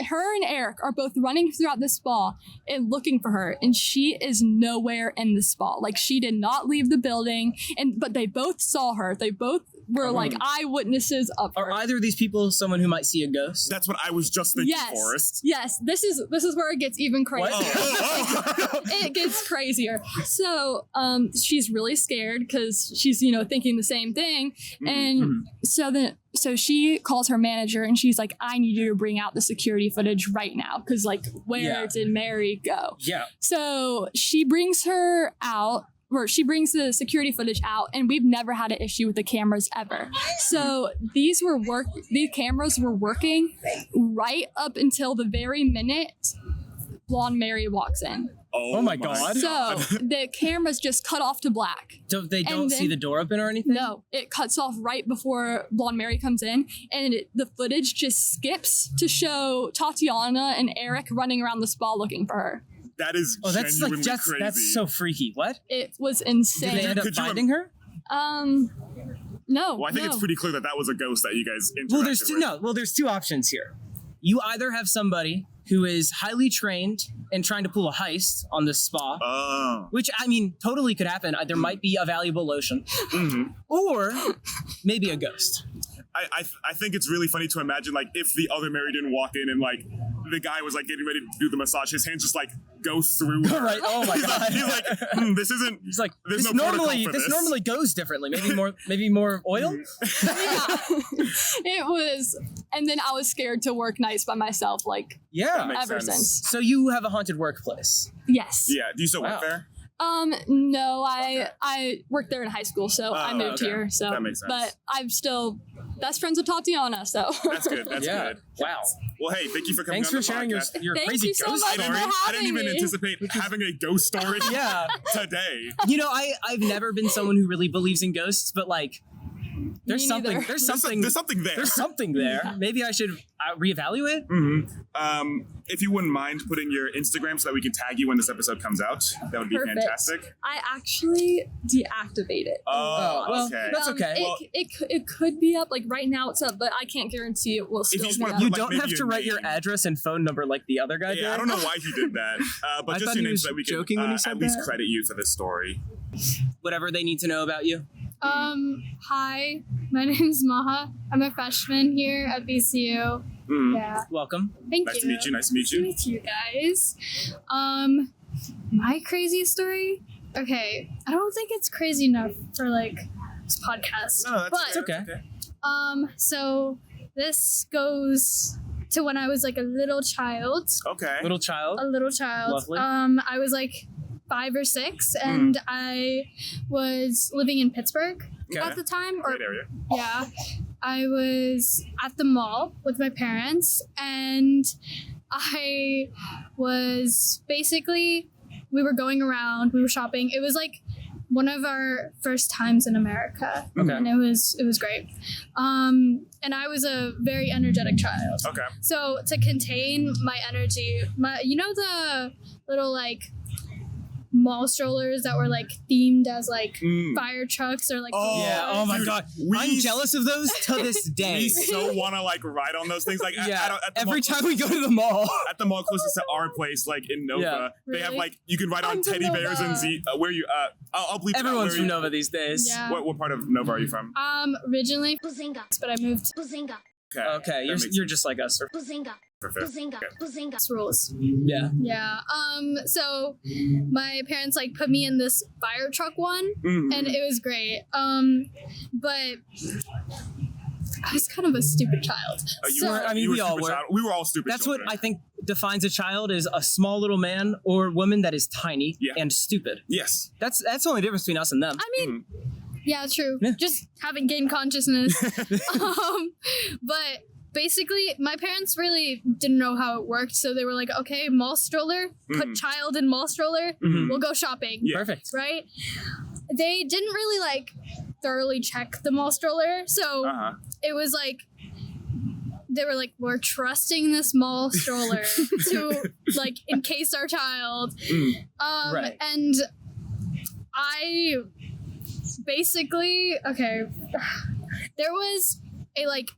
[SPEAKER 5] her and Eric are both running throughout the spa and looking for her. And she is nowhere in the spa. Like she did not leave the building. But they both saw her. They both were like eyewitnesses of her.
[SPEAKER 1] Are either of these people someone who might see a ghost?
[SPEAKER 2] That's what I was just thinking, Forrest.
[SPEAKER 5] Yes, this is where it gets even crazier. It gets crazier. So she's really scared because she's thinking the same thing, and so she calls her manager and she's like, I need you to bring out the security footage right now because where did Mary go?
[SPEAKER 1] Yeah.
[SPEAKER 5] So she brings her out. Or she brings the security footage out, and we've never had an issue with the cameras ever. So these cameras were working right up until the very minute blonde Mary walks in.
[SPEAKER 2] Oh my
[SPEAKER 1] God.
[SPEAKER 5] So the cameras just cut off to black.
[SPEAKER 1] So they don't see the door open or anything?
[SPEAKER 5] No, it cuts off right before blonde Mary comes in, and the footage just skips to show Tatiana and Eric running around the spa looking for her.
[SPEAKER 2] That is
[SPEAKER 1] that's
[SPEAKER 2] genuinely crazy.
[SPEAKER 1] That's so freaky. What?
[SPEAKER 5] It was insane.
[SPEAKER 1] Did they end up finding her?
[SPEAKER 5] No.
[SPEAKER 2] Well, I think it's pretty clear that was a ghost that you guys interacted with.
[SPEAKER 1] There's two options here. You either have somebody who is highly trained and trying to pull a heist on this spa, which I mean totally could happen. There might be a valuable lotion, or maybe a ghost.
[SPEAKER 2] I think it's really funny to imagine if the other Mary didn't walk in and the guy was getting ready to do the massage, his hands just go through her.
[SPEAKER 1] Right. Oh my God.
[SPEAKER 2] He's like, this isn't. He's like, there's
[SPEAKER 1] this
[SPEAKER 2] no
[SPEAKER 1] normally
[SPEAKER 2] protocol for
[SPEAKER 1] this normally goes differently. Maybe more oil.
[SPEAKER 5] Yeah. It was, and then I was scared to work nights by myself. Ever since.
[SPEAKER 1] So you have a haunted workplace.
[SPEAKER 5] Yes.
[SPEAKER 2] Yeah. Do you still work there?
[SPEAKER 5] No, I worked there in high school, so I moved here. So
[SPEAKER 2] that makes sense.
[SPEAKER 5] But I'm still best friends with Tatiana, so
[SPEAKER 2] that's good. That's good.
[SPEAKER 1] Wow.
[SPEAKER 2] Well, hey, thank you for coming.
[SPEAKER 1] Thanks for sharing your
[SPEAKER 5] Thank
[SPEAKER 1] crazy
[SPEAKER 5] you so
[SPEAKER 1] ghost
[SPEAKER 5] much
[SPEAKER 1] story.
[SPEAKER 5] for having
[SPEAKER 2] I didn't even anticipate having a ghost story. Today.
[SPEAKER 1] I've never been someone who really believes in ghosts, but there's something there. Maybe I should reevaluate.
[SPEAKER 2] If you wouldn't mind putting your Instagram so that we can tag you when this episode comes out, that would be fantastic.
[SPEAKER 5] I actually deactivate it.
[SPEAKER 1] Well,
[SPEAKER 2] okay.
[SPEAKER 1] That's okay.
[SPEAKER 5] It could be up. Right now it's up, but I can't guarantee it will still be up.
[SPEAKER 1] You don't have to write your address and phone number like the other guy did.
[SPEAKER 2] I don't know why he did that. But just your name so that we can at least credit you for this story.
[SPEAKER 1] Whatever they need to know about you.
[SPEAKER 7] Hi, my name's Maha. I'm a freshman here at VCU. Yeah.
[SPEAKER 1] Welcome.
[SPEAKER 7] Thank
[SPEAKER 2] you.
[SPEAKER 7] Nice to meet you guys. My crazy story? Okay, I don't think it's crazy enough for this podcast.
[SPEAKER 2] No,
[SPEAKER 1] that's okay.
[SPEAKER 7] So this goes to when I was a little child.
[SPEAKER 2] Okay.
[SPEAKER 1] Little child.
[SPEAKER 7] A little child.
[SPEAKER 1] Lovely.
[SPEAKER 7] I was 5 or 6, and I was living in Pittsburgh at the time.
[SPEAKER 2] Great area.
[SPEAKER 7] Yeah. I was at the mall with my parents, and I was we were going around, we were shopping. It was one of our first times in America.
[SPEAKER 1] Okay.
[SPEAKER 7] And it was great. And I was a very energetic child.
[SPEAKER 2] Okay.
[SPEAKER 7] So to contain my energy, the little mall strollers that were themed as fire trucks or
[SPEAKER 1] oh my God, I'm jealous of those to this day.
[SPEAKER 2] We so want to ride on those things
[SPEAKER 1] every time we go to the mall.
[SPEAKER 2] At the mall closest to our place, in Nova, they have you can ride on teddy bears and where you I'll bleep
[SPEAKER 1] everyone's from Nova these days.
[SPEAKER 7] Yeah.
[SPEAKER 2] What part of Nova are you from?
[SPEAKER 7] Originally Bazinga, but I moved.
[SPEAKER 2] Okay,
[SPEAKER 1] you're just like us.
[SPEAKER 7] Bazinga rules.
[SPEAKER 1] Yeah.
[SPEAKER 7] Yeah. So my parents put me in this fire truck one, and it was great. But kind of a stupid child.
[SPEAKER 1] We all were.
[SPEAKER 2] We were all stupid.
[SPEAKER 1] That's
[SPEAKER 2] children.
[SPEAKER 1] what I think defines a child is a small little man or woman that is tiny and stupid.
[SPEAKER 2] Yes.
[SPEAKER 1] That's the only difference between us and them.
[SPEAKER 7] I mean, yeah, true.
[SPEAKER 1] Yeah.
[SPEAKER 7] Just haven't gained consciousness. But basically, my parents really didn't know how it worked, so they were like, okay, mall stroller, put child in mall stroller, we'll go shopping.
[SPEAKER 2] Yeah.
[SPEAKER 1] Perfect.
[SPEAKER 7] Right? They didn't really like thoroughly check the mall stroller, so it was like they were like, we're trusting this mall stroller to like encase our child.
[SPEAKER 1] Right.
[SPEAKER 7] And I basically, okay, there was a like,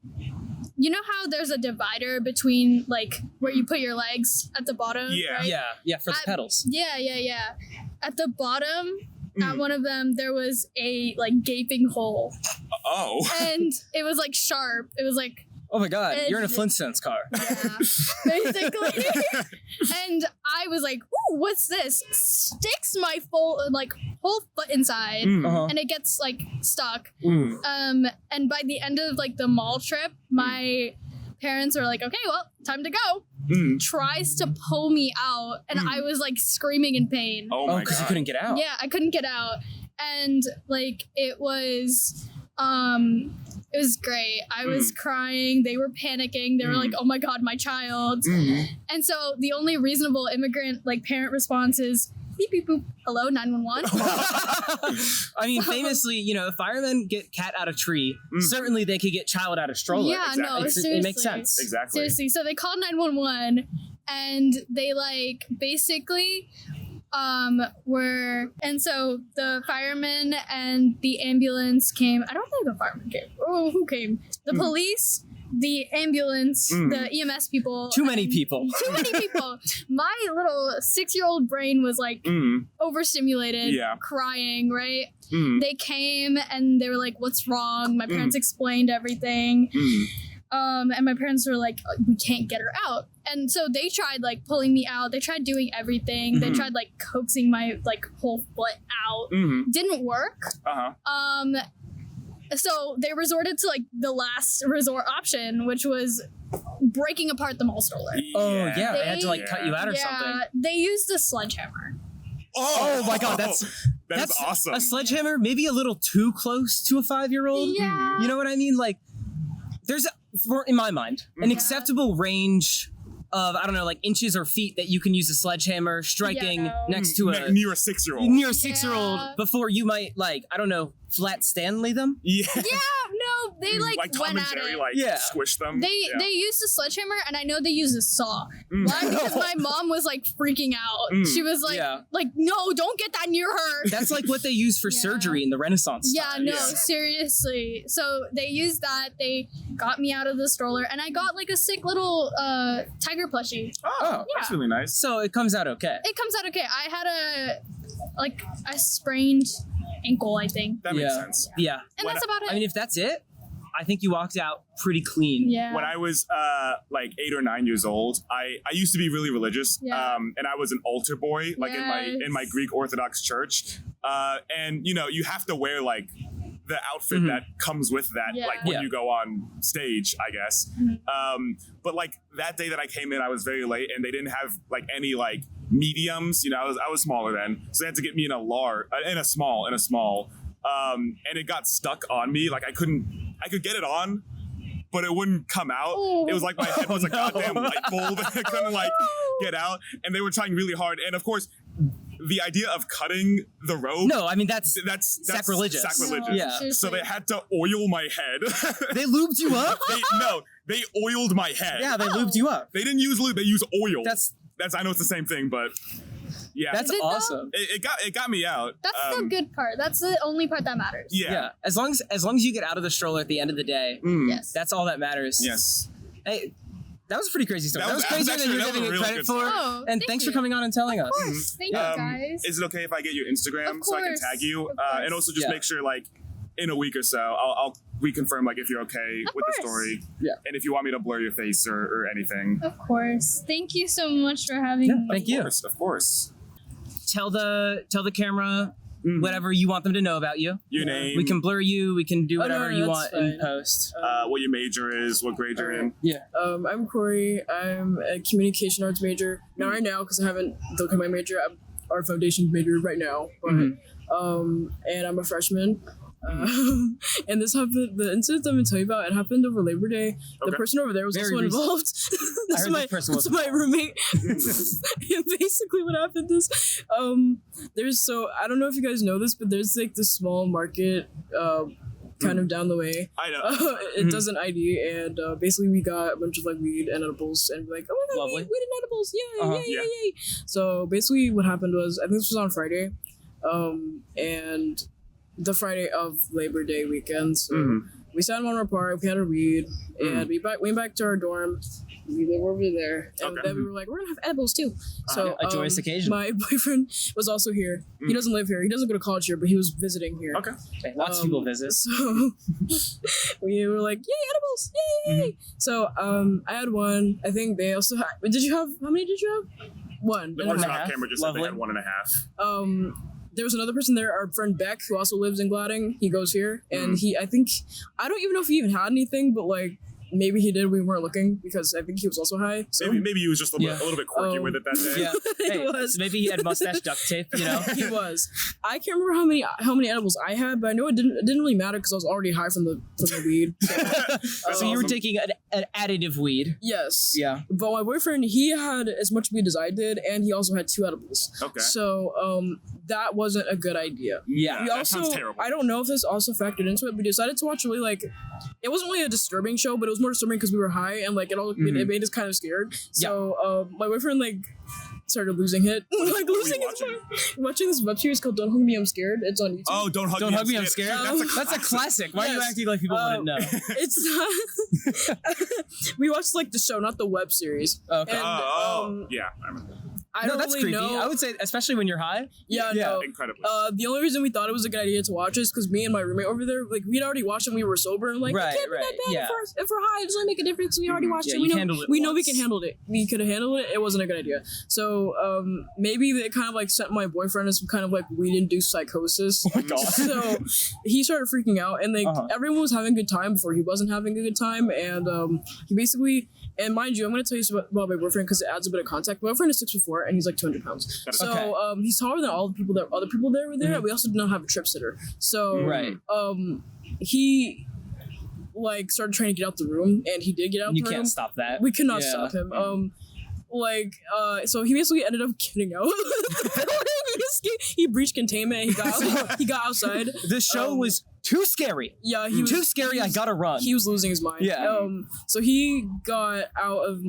[SPEAKER 7] you know how there's a divider between like where you put your legs at the bottom?
[SPEAKER 2] Yeah.
[SPEAKER 7] Right?
[SPEAKER 1] Yeah, for the pedals.
[SPEAKER 7] Yeah. At the bottom, at one of them, there was a like gaping hole.
[SPEAKER 2] Oh.
[SPEAKER 7] And it was like sharp. It was like,
[SPEAKER 1] Oh my God, you're in a Flintstones car.
[SPEAKER 7] yeah, basically. And I was like, ooh, what's this? Sticks my whole foot inside and it gets like stuck. And by the end of like the mall trip, my parents were like, okay, well, time to go. Tries to pull me out and I was like screaming in pain.
[SPEAKER 2] Oh my
[SPEAKER 1] because you
[SPEAKER 2] God.
[SPEAKER 1] couldn't get out.
[SPEAKER 7] Yeah, I couldn't get out. And like it was great. I was crying. They were panicking. They were like, oh my God, my child. And so the only reasonable immigrant like parent response is beep beep boop. Hello, 911.
[SPEAKER 1] I mean, famously, if firemen get cat out of tree, certainly they could get child out of stroller.
[SPEAKER 7] Yeah, no, seriously.
[SPEAKER 1] It makes sense.
[SPEAKER 2] Exactly.
[SPEAKER 7] Seriously. So they called 911 and they like basically and so the firemen and the ambulance came. I don't think the firemen came. Oh, who came? The police, the ambulance, the EMS people.
[SPEAKER 1] Too many people.
[SPEAKER 7] Too many people. My little 6-year-old brain was like overstimulated, crying, right? They came and they were like, what's wrong? My parents explained everything. And my parents were like, we can't get her out. And so they tried like pulling me out. They tried doing everything. They tried like coaxing my like whole foot out. Didn't work. So they resorted to like the last resort option, which was breaking apart the mall stroller.
[SPEAKER 1] Oh yeah, they had to like cut you out or something.
[SPEAKER 7] They used a sledgehammer.
[SPEAKER 1] Oh my God,
[SPEAKER 2] that's awesome.
[SPEAKER 1] A sledgehammer, maybe a little too close to a 5-year-old.
[SPEAKER 7] Yeah.
[SPEAKER 1] You know what I mean? Like, there's, in my mind, an acceptable range of, I don't know, like inches or feet that you can use a sledgehammer striking next to
[SPEAKER 2] near a 6-year-old.
[SPEAKER 1] Near a 6-year-old before you might, like, I don't know, flat Stanley them?
[SPEAKER 2] Yeah.
[SPEAKER 7] Yeah, no, they like
[SPEAKER 2] Tom
[SPEAKER 7] went
[SPEAKER 2] and
[SPEAKER 7] at
[SPEAKER 2] Jerry,
[SPEAKER 7] it.
[SPEAKER 2] like squish them.
[SPEAKER 7] They used a sledgehammer, and I know they used a saw. Why? Because my mom was like freaking out. She was like, no, don't get that near her.
[SPEAKER 1] That's like what they use for surgery in the Renaissance time.
[SPEAKER 7] Seriously. So they used that. They got me out of the stroller, and I got like a sick little tiger plushie.
[SPEAKER 2] Oh, that's really nice.
[SPEAKER 1] So it comes out okay.
[SPEAKER 7] It comes out okay. I had a sprained ankle, I think.
[SPEAKER 2] That makes sense.
[SPEAKER 1] Yeah.
[SPEAKER 7] And that's about it.
[SPEAKER 1] I mean, if that's it, I think you walked out pretty clean.
[SPEAKER 7] Yeah.
[SPEAKER 2] When I was like 8 or 9 years old, I used to be really religious, and I was an altar boy, like in my Greek Orthodox church. And you have to wear like the outfit that comes with that, like when you go on stage, I guess. But like that day that I came in, I was very late, and they didn't have like any like mediums. I was smaller then, so they had to get me in a small. And it got stuck on me. Like I could get it on, but it wouldn't come out. It was like my head was a goddamn light bulb. I couldn't like get out, and they were trying really hard. And of course, the idea of cutting the rope.
[SPEAKER 1] No, I mean that's sacrilegious.
[SPEAKER 7] No,
[SPEAKER 2] so they had to oil my head.
[SPEAKER 1] They lubed you up?
[SPEAKER 2] They oiled my head.
[SPEAKER 1] Yeah, they lubed you up.
[SPEAKER 2] They didn't use lube. They used oil.
[SPEAKER 1] That's
[SPEAKER 2] I know it's the same thing, but yeah,
[SPEAKER 1] that's awesome.
[SPEAKER 2] It got me out.
[SPEAKER 7] That's the good part. That's the only part that matters.
[SPEAKER 2] Yeah.
[SPEAKER 1] As long as you get out of the stroller at the end of the day,
[SPEAKER 7] Yes.
[SPEAKER 1] that's all that matters.
[SPEAKER 2] Yes.
[SPEAKER 1] Hey, that was a pretty crazy story. That was
[SPEAKER 2] actually-
[SPEAKER 1] crazier than you're
[SPEAKER 2] that was
[SPEAKER 1] giving
[SPEAKER 2] a
[SPEAKER 1] it
[SPEAKER 2] really
[SPEAKER 1] credit
[SPEAKER 2] good
[SPEAKER 1] for.
[SPEAKER 2] story.
[SPEAKER 7] Oh,
[SPEAKER 1] And
[SPEAKER 7] thank
[SPEAKER 1] thanks
[SPEAKER 7] you.
[SPEAKER 1] for coming on and telling us.
[SPEAKER 7] Of course. Thank you, guys.
[SPEAKER 2] Is it okay if I get your Instagram
[SPEAKER 7] Of
[SPEAKER 2] so I can
[SPEAKER 7] course.
[SPEAKER 2] tag you?
[SPEAKER 7] Of course.
[SPEAKER 2] And also just
[SPEAKER 1] Yeah.
[SPEAKER 2] make sure like in a week or so, I'll reconfirm like if you're okay
[SPEAKER 7] Of
[SPEAKER 2] with the
[SPEAKER 7] course.
[SPEAKER 2] story.
[SPEAKER 1] Yeah.
[SPEAKER 2] And if you want me to blur your face or anything.
[SPEAKER 7] Of course. Thank you so much for having me.
[SPEAKER 1] Thank you.
[SPEAKER 2] Of course.
[SPEAKER 1] Tell the camera whatever you want them to know about you.
[SPEAKER 8] Your name.
[SPEAKER 1] We can blur you. We can do whatever you
[SPEAKER 9] that's
[SPEAKER 1] want in
[SPEAKER 9] fine.
[SPEAKER 1] post.
[SPEAKER 8] What your major is, what grade you're in.
[SPEAKER 1] Yeah.
[SPEAKER 9] I'm Cori. I'm a communication arts major. Not right now because I haven't looked at my major. I'm art foundation major right now, but and I'm a freshman. And this happened. The incident I'm gonna tell you about. It happened over Labor Day. The person over there was
[SPEAKER 1] Very
[SPEAKER 9] also
[SPEAKER 1] recent.
[SPEAKER 9] involved. This is my roommate. And basically, what happened is, I don't know if you guys know this, but there's like this small market, kind of down the way.
[SPEAKER 8] I know.
[SPEAKER 9] It does an ID, and basically we got a bunch of like weed and edibles, and we're like, oh my god,
[SPEAKER 1] Lovely.
[SPEAKER 9] weed and edibles, yay. So basically, what happened was, I think this was on Friday, and the Friday of Labor Day weekend. So we sat in one park, we had our weed, and we went back to our dorm. We live over there, and then we were like, we're gonna have edibles too. So
[SPEAKER 1] a joyous occasion.
[SPEAKER 9] My boyfriend was also here. He doesn't live here. He doesn't go to college here, but he was visiting here.
[SPEAKER 8] Okay.
[SPEAKER 1] Lots of people visit.
[SPEAKER 9] So we were like, yay, edibles, yay! So I had one. I think they also had. How many did you have? One.
[SPEAKER 8] The person
[SPEAKER 1] and a
[SPEAKER 8] off
[SPEAKER 1] half.
[SPEAKER 8] camera just said they had 1.5.
[SPEAKER 9] There was another person there, our friend Beck, who also lives in Gladding. He goes here, and I don't even know if he even had anything, but like, maybe he did. We weren't looking because I think he was also high. So.
[SPEAKER 8] Maybe he was just a little bit quirky with it that day.
[SPEAKER 1] Yeah. Hey,
[SPEAKER 9] was.
[SPEAKER 1] maybe he had mustache duct tape, you know?
[SPEAKER 9] He was. I can't remember how many edibles I had, but I know it didn't really matter because I was already high from the weed.
[SPEAKER 1] So you were taking an additive weed.
[SPEAKER 9] Yes.
[SPEAKER 1] Yeah.
[SPEAKER 9] But my boyfriend, he had as much weed as I did, and he also had 2 edibles.
[SPEAKER 8] Okay.
[SPEAKER 9] So that wasn't a good idea.
[SPEAKER 1] Yeah.
[SPEAKER 9] We
[SPEAKER 8] that
[SPEAKER 9] also,
[SPEAKER 8] sounds terrible.
[SPEAKER 9] I don't know if this also factored into it. We decided to watch it wasn't really a disturbing show, but it was more disturbing because we were high and like it made us kind of scared. So my boyfriend started losing it. Losing his mind. Watching this web series called Don't Hug Me, I'm Scared. It's on YouTube.
[SPEAKER 8] Oh, Don't Hug Me, I'm Scared.
[SPEAKER 1] That's a classic. Why are you acting like people wouldn't know?
[SPEAKER 9] It's not. We watched the show, not the web series.
[SPEAKER 1] Okay.
[SPEAKER 9] And,
[SPEAKER 8] yeah, I remember.
[SPEAKER 9] I don't
[SPEAKER 1] that's
[SPEAKER 9] really
[SPEAKER 1] creepy.
[SPEAKER 9] know.
[SPEAKER 1] I would say, especially when you're high.
[SPEAKER 9] Yeah, no.
[SPEAKER 8] Incredibly.
[SPEAKER 9] The only reason we thought it was a good idea to watch is because me and my roommate over there, we'd already watched it when we were sober, and it can't be that bad if we're high. It doesn't make a difference. We already watched it. We know we can handle it. We could have handled it. It wasn't a good idea. So maybe it kind of sent my boyfriend as some kind of weed-induced psychosis.
[SPEAKER 1] Oh my god.
[SPEAKER 9] So he started freaking out, and everyone was having a good time before he wasn't having a good time, and he basically. And mind you, I'm going to tell you about my boyfriend because it adds a bit of context. My boyfriend is 6'4" and he's 200 pounds. So he's taller than all the people that other people that were there. We also did not have a trip sitter. So he started trying to get out the room, and he did get out the room. You can't
[SPEAKER 1] stop that.
[SPEAKER 9] We could not stop him. So he basically ended up getting out. He breached containment. And he got outside.
[SPEAKER 1] The show was too scary.
[SPEAKER 9] Yeah, he was
[SPEAKER 1] too scary. I gotta run.
[SPEAKER 9] He was losing his mind.
[SPEAKER 1] Yeah.
[SPEAKER 9] So he got out of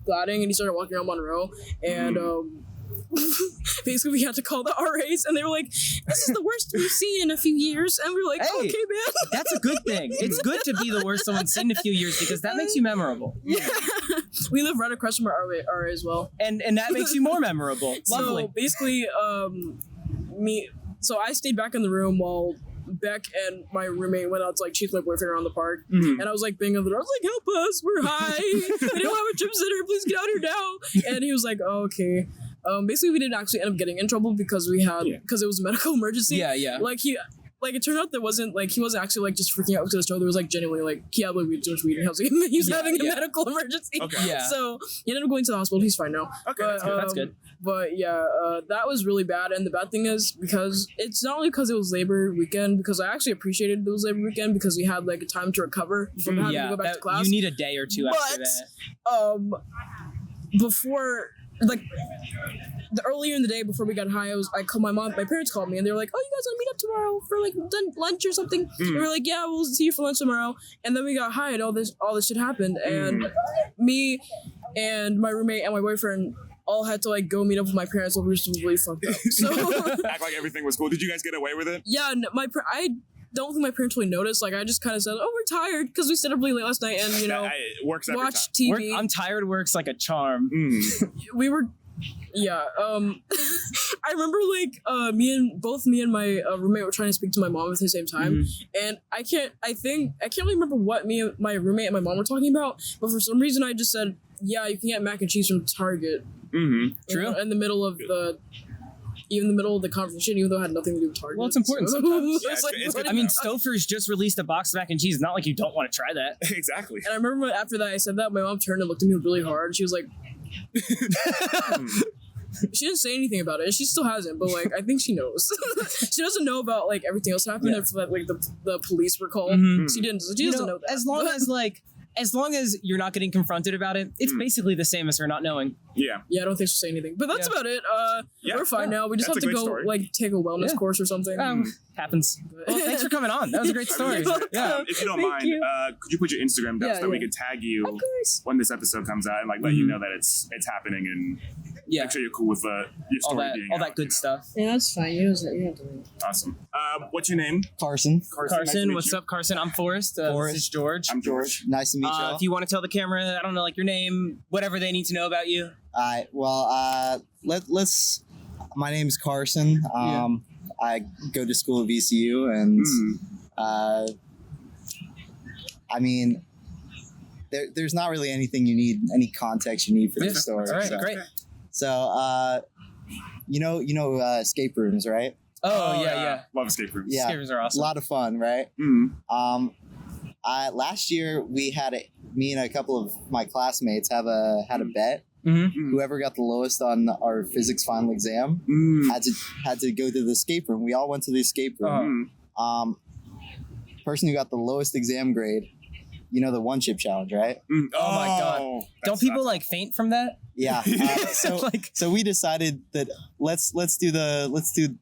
[SPEAKER 9] Gladding and he started walking around Monroe, and basically we had to call the RAs, and they were like, "This is the worst we've seen in a few years," and we were like, "Okay, man."
[SPEAKER 1] That's a good thing. It's good to be the worst someone's seen in a few years because that makes you memorable.
[SPEAKER 9] Yeah. We live right across from our RA as well,
[SPEAKER 1] and that makes you more memorable. Lovely.
[SPEAKER 9] So basically, So I stayed back in the room while Beck and my roommate went out to chase my boyfriend around the park, and I was banging on the door. I was like, "Help us! We're high. We don't have a trip sitter. Please get out here now!" And he was like, "Oh, okay." Basically, we didn't actually end up getting in trouble because it was a medical emergency.
[SPEAKER 1] Yeah.
[SPEAKER 9] It turned out he wasn't actually just freaking out because of the show. There was genuinely he had too much weed, and he was having a medical emergency.
[SPEAKER 8] Okay.
[SPEAKER 1] Yeah.
[SPEAKER 9] So he ended up going to the hospital. He's fine now.
[SPEAKER 8] Okay,
[SPEAKER 9] That's good. But yeah, that was really bad. And the bad thing is because it's not only because it was Labor weekend, because I actually appreciated it was Labor weekend because we had a time to recover from having to go back to class.
[SPEAKER 1] You need a day or two after that.
[SPEAKER 9] Before earlier in the day before we got high, I called my mom. My parents called me and they were like, "Oh, you guys want to meet up tomorrow for lunch or something?" We were like, "Yeah, we'll see you for lunch tomorrow." And then we got high and all this shit happened, and me and my roommate and my boyfriend all had to go meet up with my parents while we were still really fucked up. So
[SPEAKER 8] act like everything was cool. Did you guys get away with it?
[SPEAKER 9] Yeah, I don't think my parents really noticed. I just kind of said, "Oh, we're tired," because we stayed up really late last night and
[SPEAKER 8] it works every
[SPEAKER 9] watched
[SPEAKER 8] time.
[SPEAKER 9] TV.
[SPEAKER 1] I'm tired works like a charm.
[SPEAKER 9] We were. Yeah, I remember me and my roommate were trying to speak to my mom at the same time, and I can't really remember what me and my roommate and my mom were talking about, but for some reason I just said, "Yeah, you can get mac and cheese from Target."
[SPEAKER 1] True.
[SPEAKER 9] In the middle of the even in the middle of the conversation, even though it had nothing to do with Target.
[SPEAKER 1] Well, it's important sometimes.
[SPEAKER 9] It's like,
[SPEAKER 8] it's good.
[SPEAKER 1] I mean, Stouffer's just released a box of mac and cheese. Not like you don't want to try that.
[SPEAKER 8] Exactly.
[SPEAKER 9] and I remember after that I said that, my mom turned and looked at me really hard. She was like, she didn't say anything about it. She still hasn't, but like I think she knows. She doesn't know about like everything else happened. If like the police were called, she didn't. She doesn't know that.
[SPEAKER 1] As long as you're not getting confronted about it, it's basically the same as her not knowing.
[SPEAKER 8] Yeah.
[SPEAKER 9] Yeah, I don't think she'll say anything. But that's about it. We're fine now. We just
[SPEAKER 8] That's
[SPEAKER 9] have to
[SPEAKER 8] a great
[SPEAKER 9] go
[SPEAKER 8] story.
[SPEAKER 9] like take a wellness course or something.
[SPEAKER 1] Happens. Well, thanks for coming on. That was a great story. Yeah.
[SPEAKER 8] If you don't mind, could you put your Instagram down so that we can tag you when this episode comes out and like let you know that it's happening and make sure you're cool with your story being
[SPEAKER 1] all
[SPEAKER 8] out,
[SPEAKER 1] that good stuff.
[SPEAKER 9] Yeah, that's fine. You have to.
[SPEAKER 8] Awesome. What's your name?
[SPEAKER 10] Carson.
[SPEAKER 1] Carson,
[SPEAKER 8] nice to meet
[SPEAKER 1] what's
[SPEAKER 8] you.
[SPEAKER 1] up, Carson? I'm Forrest.
[SPEAKER 10] Forrest.
[SPEAKER 1] This is George.
[SPEAKER 8] I'm George.
[SPEAKER 10] Nice to meet you.
[SPEAKER 1] If you want to tell the camera, I don't know, like your name, whatever they need to know about you.
[SPEAKER 10] All right. Well, let's. My name's Carson. I go to school at VCU, and I mean, there's not really anything you need, any context you need for this story.
[SPEAKER 1] All right,
[SPEAKER 10] so.
[SPEAKER 1] great.
[SPEAKER 10] So, you know, escape rooms, right?
[SPEAKER 1] Oh yeah.
[SPEAKER 8] Love escape rooms.
[SPEAKER 10] Yeah,
[SPEAKER 1] Escape rooms are awesome.
[SPEAKER 10] a lot of fun, right? Last year we had me and a couple of my classmates had a bet. Whoever got the lowest on our physics final exam had to go to the escape room. We all went to the escape room. Person who got the lowest exam grade, you know, the one chip challenge, right?
[SPEAKER 1] Oh my god! Don't people like faint from that?
[SPEAKER 10] Yeah. So we decided that let's do the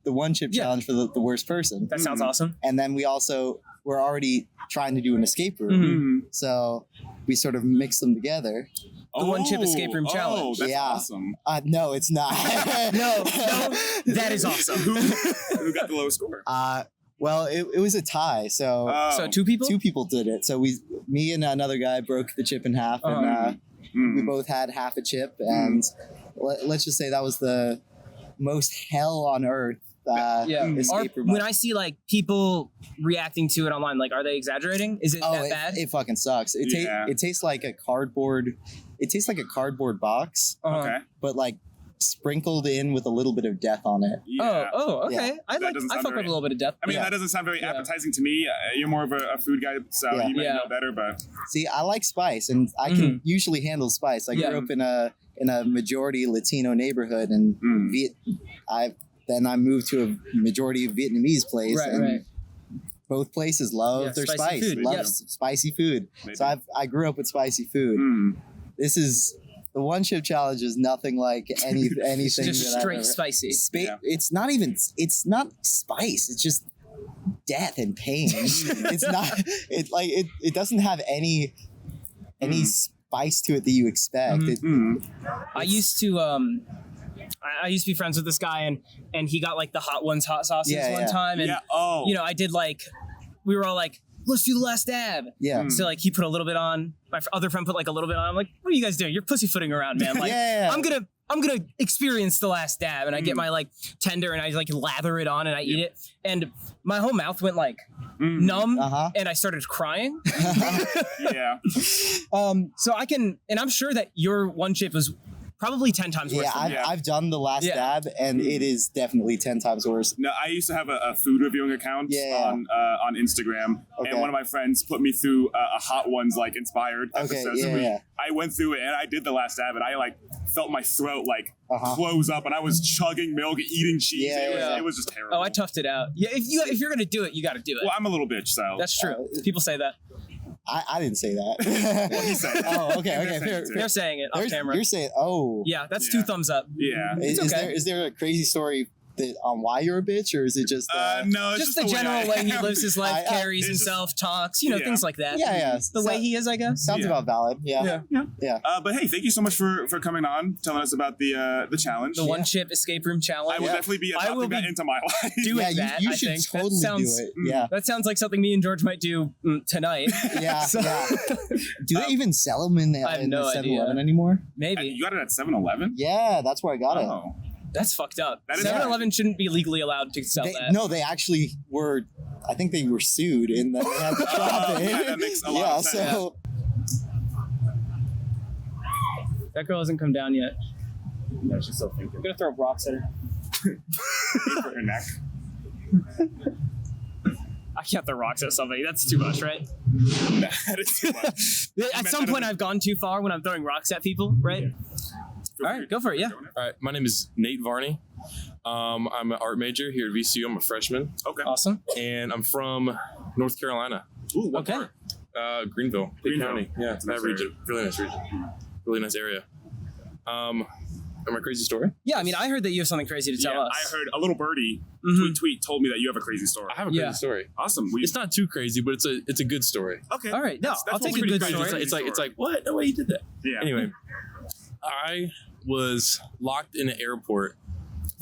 [SPEAKER 10] one chip challenge for the worst person.
[SPEAKER 1] That sounds awesome.
[SPEAKER 10] And then we're already trying to do an escape room, so we sort of mixed them together.
[SPEAKER 1] The one chip escape room challenge.
[SPEAKER 8] That's awesome.
[SPEAKER 10] No, it's not.
[SPEAKER 1] no, that is awesome.
[SPEAKER 8] Who got the lowest score?
[SPEAKER 10] Well, it was a tie, so
[SPEAKER 1] so two people
[SPEAKER 10] did it. So me and another guy broke the chip in half, and we both had half a chip. And let's just say that was the most hell on earth. Escape room.
[SPEAKER 1] When I see like people reacting to it online, like, are they exaggerating? Is it that bad?
[SPEAKER 10] It fucking sucks. It tastes like a cardboard. It tastes like a cardboard box, but like sprinkled in with a little bit of death on it.
[SPEAKER 8] Yeah.
[SPEAKER 1] Okay.
[SPEAKER 10] Yeah.
[SPEAKER 1] I fuck with a little bit of death.
[SPEAKER 8] I mean, that doesn't sound very appetizing to me. You're more of a food guy, so you may know better. But
[SPEAKER 10] see, I like spice, and I can usually handle spice. I grew up in a majority Latino neighborhood, and then I moved to a majority Vietnamese place, both places love their spice, love spicy food. So I grew up with spicy food. This is the one chip challenge is nothing like anything.
[SPEAKER 1] Just straight spicy.
[SPEAKER 10] It's not spice. It's just death and pain. It's not. It doesn't have any spice to it that you expect.
[SPEAKER 1] I used to I used to be friends with this guy, and he got like the hot sauces one time, and you know, I did like, we were all like, let's do the last dab. Yeah. So like he put a little bit on. My other friend put like a little bit on. I'm like, what are you guys doing? You're pussyfooting around, man. Like, I'm gonna experience the last dab, and I get my like tender, and I like lather it on, and I eat it, and my whole mouth went like numb, and I started crying. So I can, and I'm sure that your one chip was probably 10 times worse.
[SPEAKER 10] I've done the last dab, and it is definitely 10 times worse.
[SPEAKER 8] No, I used to have a food reviewing account on Instagram, and one of my friends put me through a Hot Ones like inspired episode. I went through it, and I did the last dab, and I like felt my throat like close up, and I was chugging milk, eating cheese. It was just terrible.
[SPEAKER 1] Oh, I toughed it out. Yeah, if you're gonna do it, you got to do it.
[SPEAKER 8] Well, I'm a little bitch, so
[SPEAKER 1] that's true. People say that.
[SPEAKER 10] I didn't say that.
[SPEAKER 8] Well, he said it.
[SPEAKER 10] Oh, okay.
[SPEAKER 1] They're saying it off camera.
[SPEAKER 10] You're saying, oh.
[SPEAKER 1] Yeah, that's 2 thumbs up.
[SPEAKER 8] Yeah.
[SPEAKER 10] Is there a crazy story on why you're a bitch, or is it just
[SPEAKER 8] no, it's
[SPEAKER 1] just the general way he lives his life, carries himself, talks, things like that.
[SPEAKER 10] The
[SPEAKER 1] way he is, I guess.
[SPEAKER 10] Sounds about valid. Yeah.
[SPEAKER 8] But hey, thank you so much for coming on, telling us about the challenge,
[SPEAKER 1] the one chip escape room challenge.
[SPEAKER 8] I will definitely be adopting that into my life.
[SPEAKER 1] Doing that.
[SPEAKER 10] You should totally do it. Yeah,
[SPEAKER 1] that sounds like something me and George might do tonight.
[SPEAKER 10] Yeah. Do they even sell them in the 7-Eleven anymore?
[SPEAKER 1] Maybe
[SPEAKER 8] you got it at 7-Eleven.
[SPEAKER 10] Yeah, that's where I got it.
[SPEAKER 1] That's fucked up. 7-Eleven shouldn't be legally allowed to sell that.
[SPEAKER 10] No, they actually were. I think they were sued and they had to drop it.
[SPEAKER 8] That makes a lot of sense.
[SPEAKER 10] So
[SPEAKER 1] that girl hasn't come down yet.
[SPEAKER 8] No, she's still thinking.
[SPEAKER 1] I'm gonna throw rocks at her.
[SPEAKER 8] For her neck.
[SPEAKER 1] I can't throw rocks at somebody. That's too much, right?
[SPEAKER 8] That is too much.
[SPEAKER 1] At some point, I've gone too far when I'm throwing rocks at people, right? All right, go for it. Yeah.
[SPEAKER 11] All right. My name is Nate Varney. I'm an art major here at VCU. I'm a freshman.
[SPEAKER 8] Okay.
[SPEAKER 1] Awesome.
[SPEAKER 11] And I'm from North Carolina.
[SPEAKER 8] Ooh, what
[SPEAKER 1] Okay.
[SPEAKER 8] part?
[SPEAKER 11] Greenville. Big
[SPEAKER 8] Greenville.
[SPEAKER 11] County. Yeah,
[SPEAKER 8] That's a
[SPEAKER 11] that
[SPEAKER 8] nice
[SPEAKER 11] region. Really nice region. Really nice area. Am I crazy story?
[SPEAKER 1] Yeah, I mean, I heard that you have something crazy to tell
[SPEAKER 8] Yeah,
[SPEAKER 1] us.
[SPEAKER 8] I heard a little birdie tweet told me that you have a crazy story.
[SPEAKER 11] I have a crazy story.
[SPEAKER 8] Awesome.
[SPEAKER 11] It's not too crazy, but it's a good story.
[SPEAKER 8] Okay.
[SPEAKER 1] All right, no,
[SPEAKER 8] That's
[SPEAKER 1] I'll
[SPEAKER 8] what
[SPEAKER 1] take a
[SPEAKER 8] we
[SPEAKER 1] good
[SPEAKER 8] do.
[SPEAKER 1] story.
[SPEAKER 11] It's like what? No way you did that.
[SPEAKER 8] Yeah.
[SPEAKER 11] Anyway, I was locked in an airport.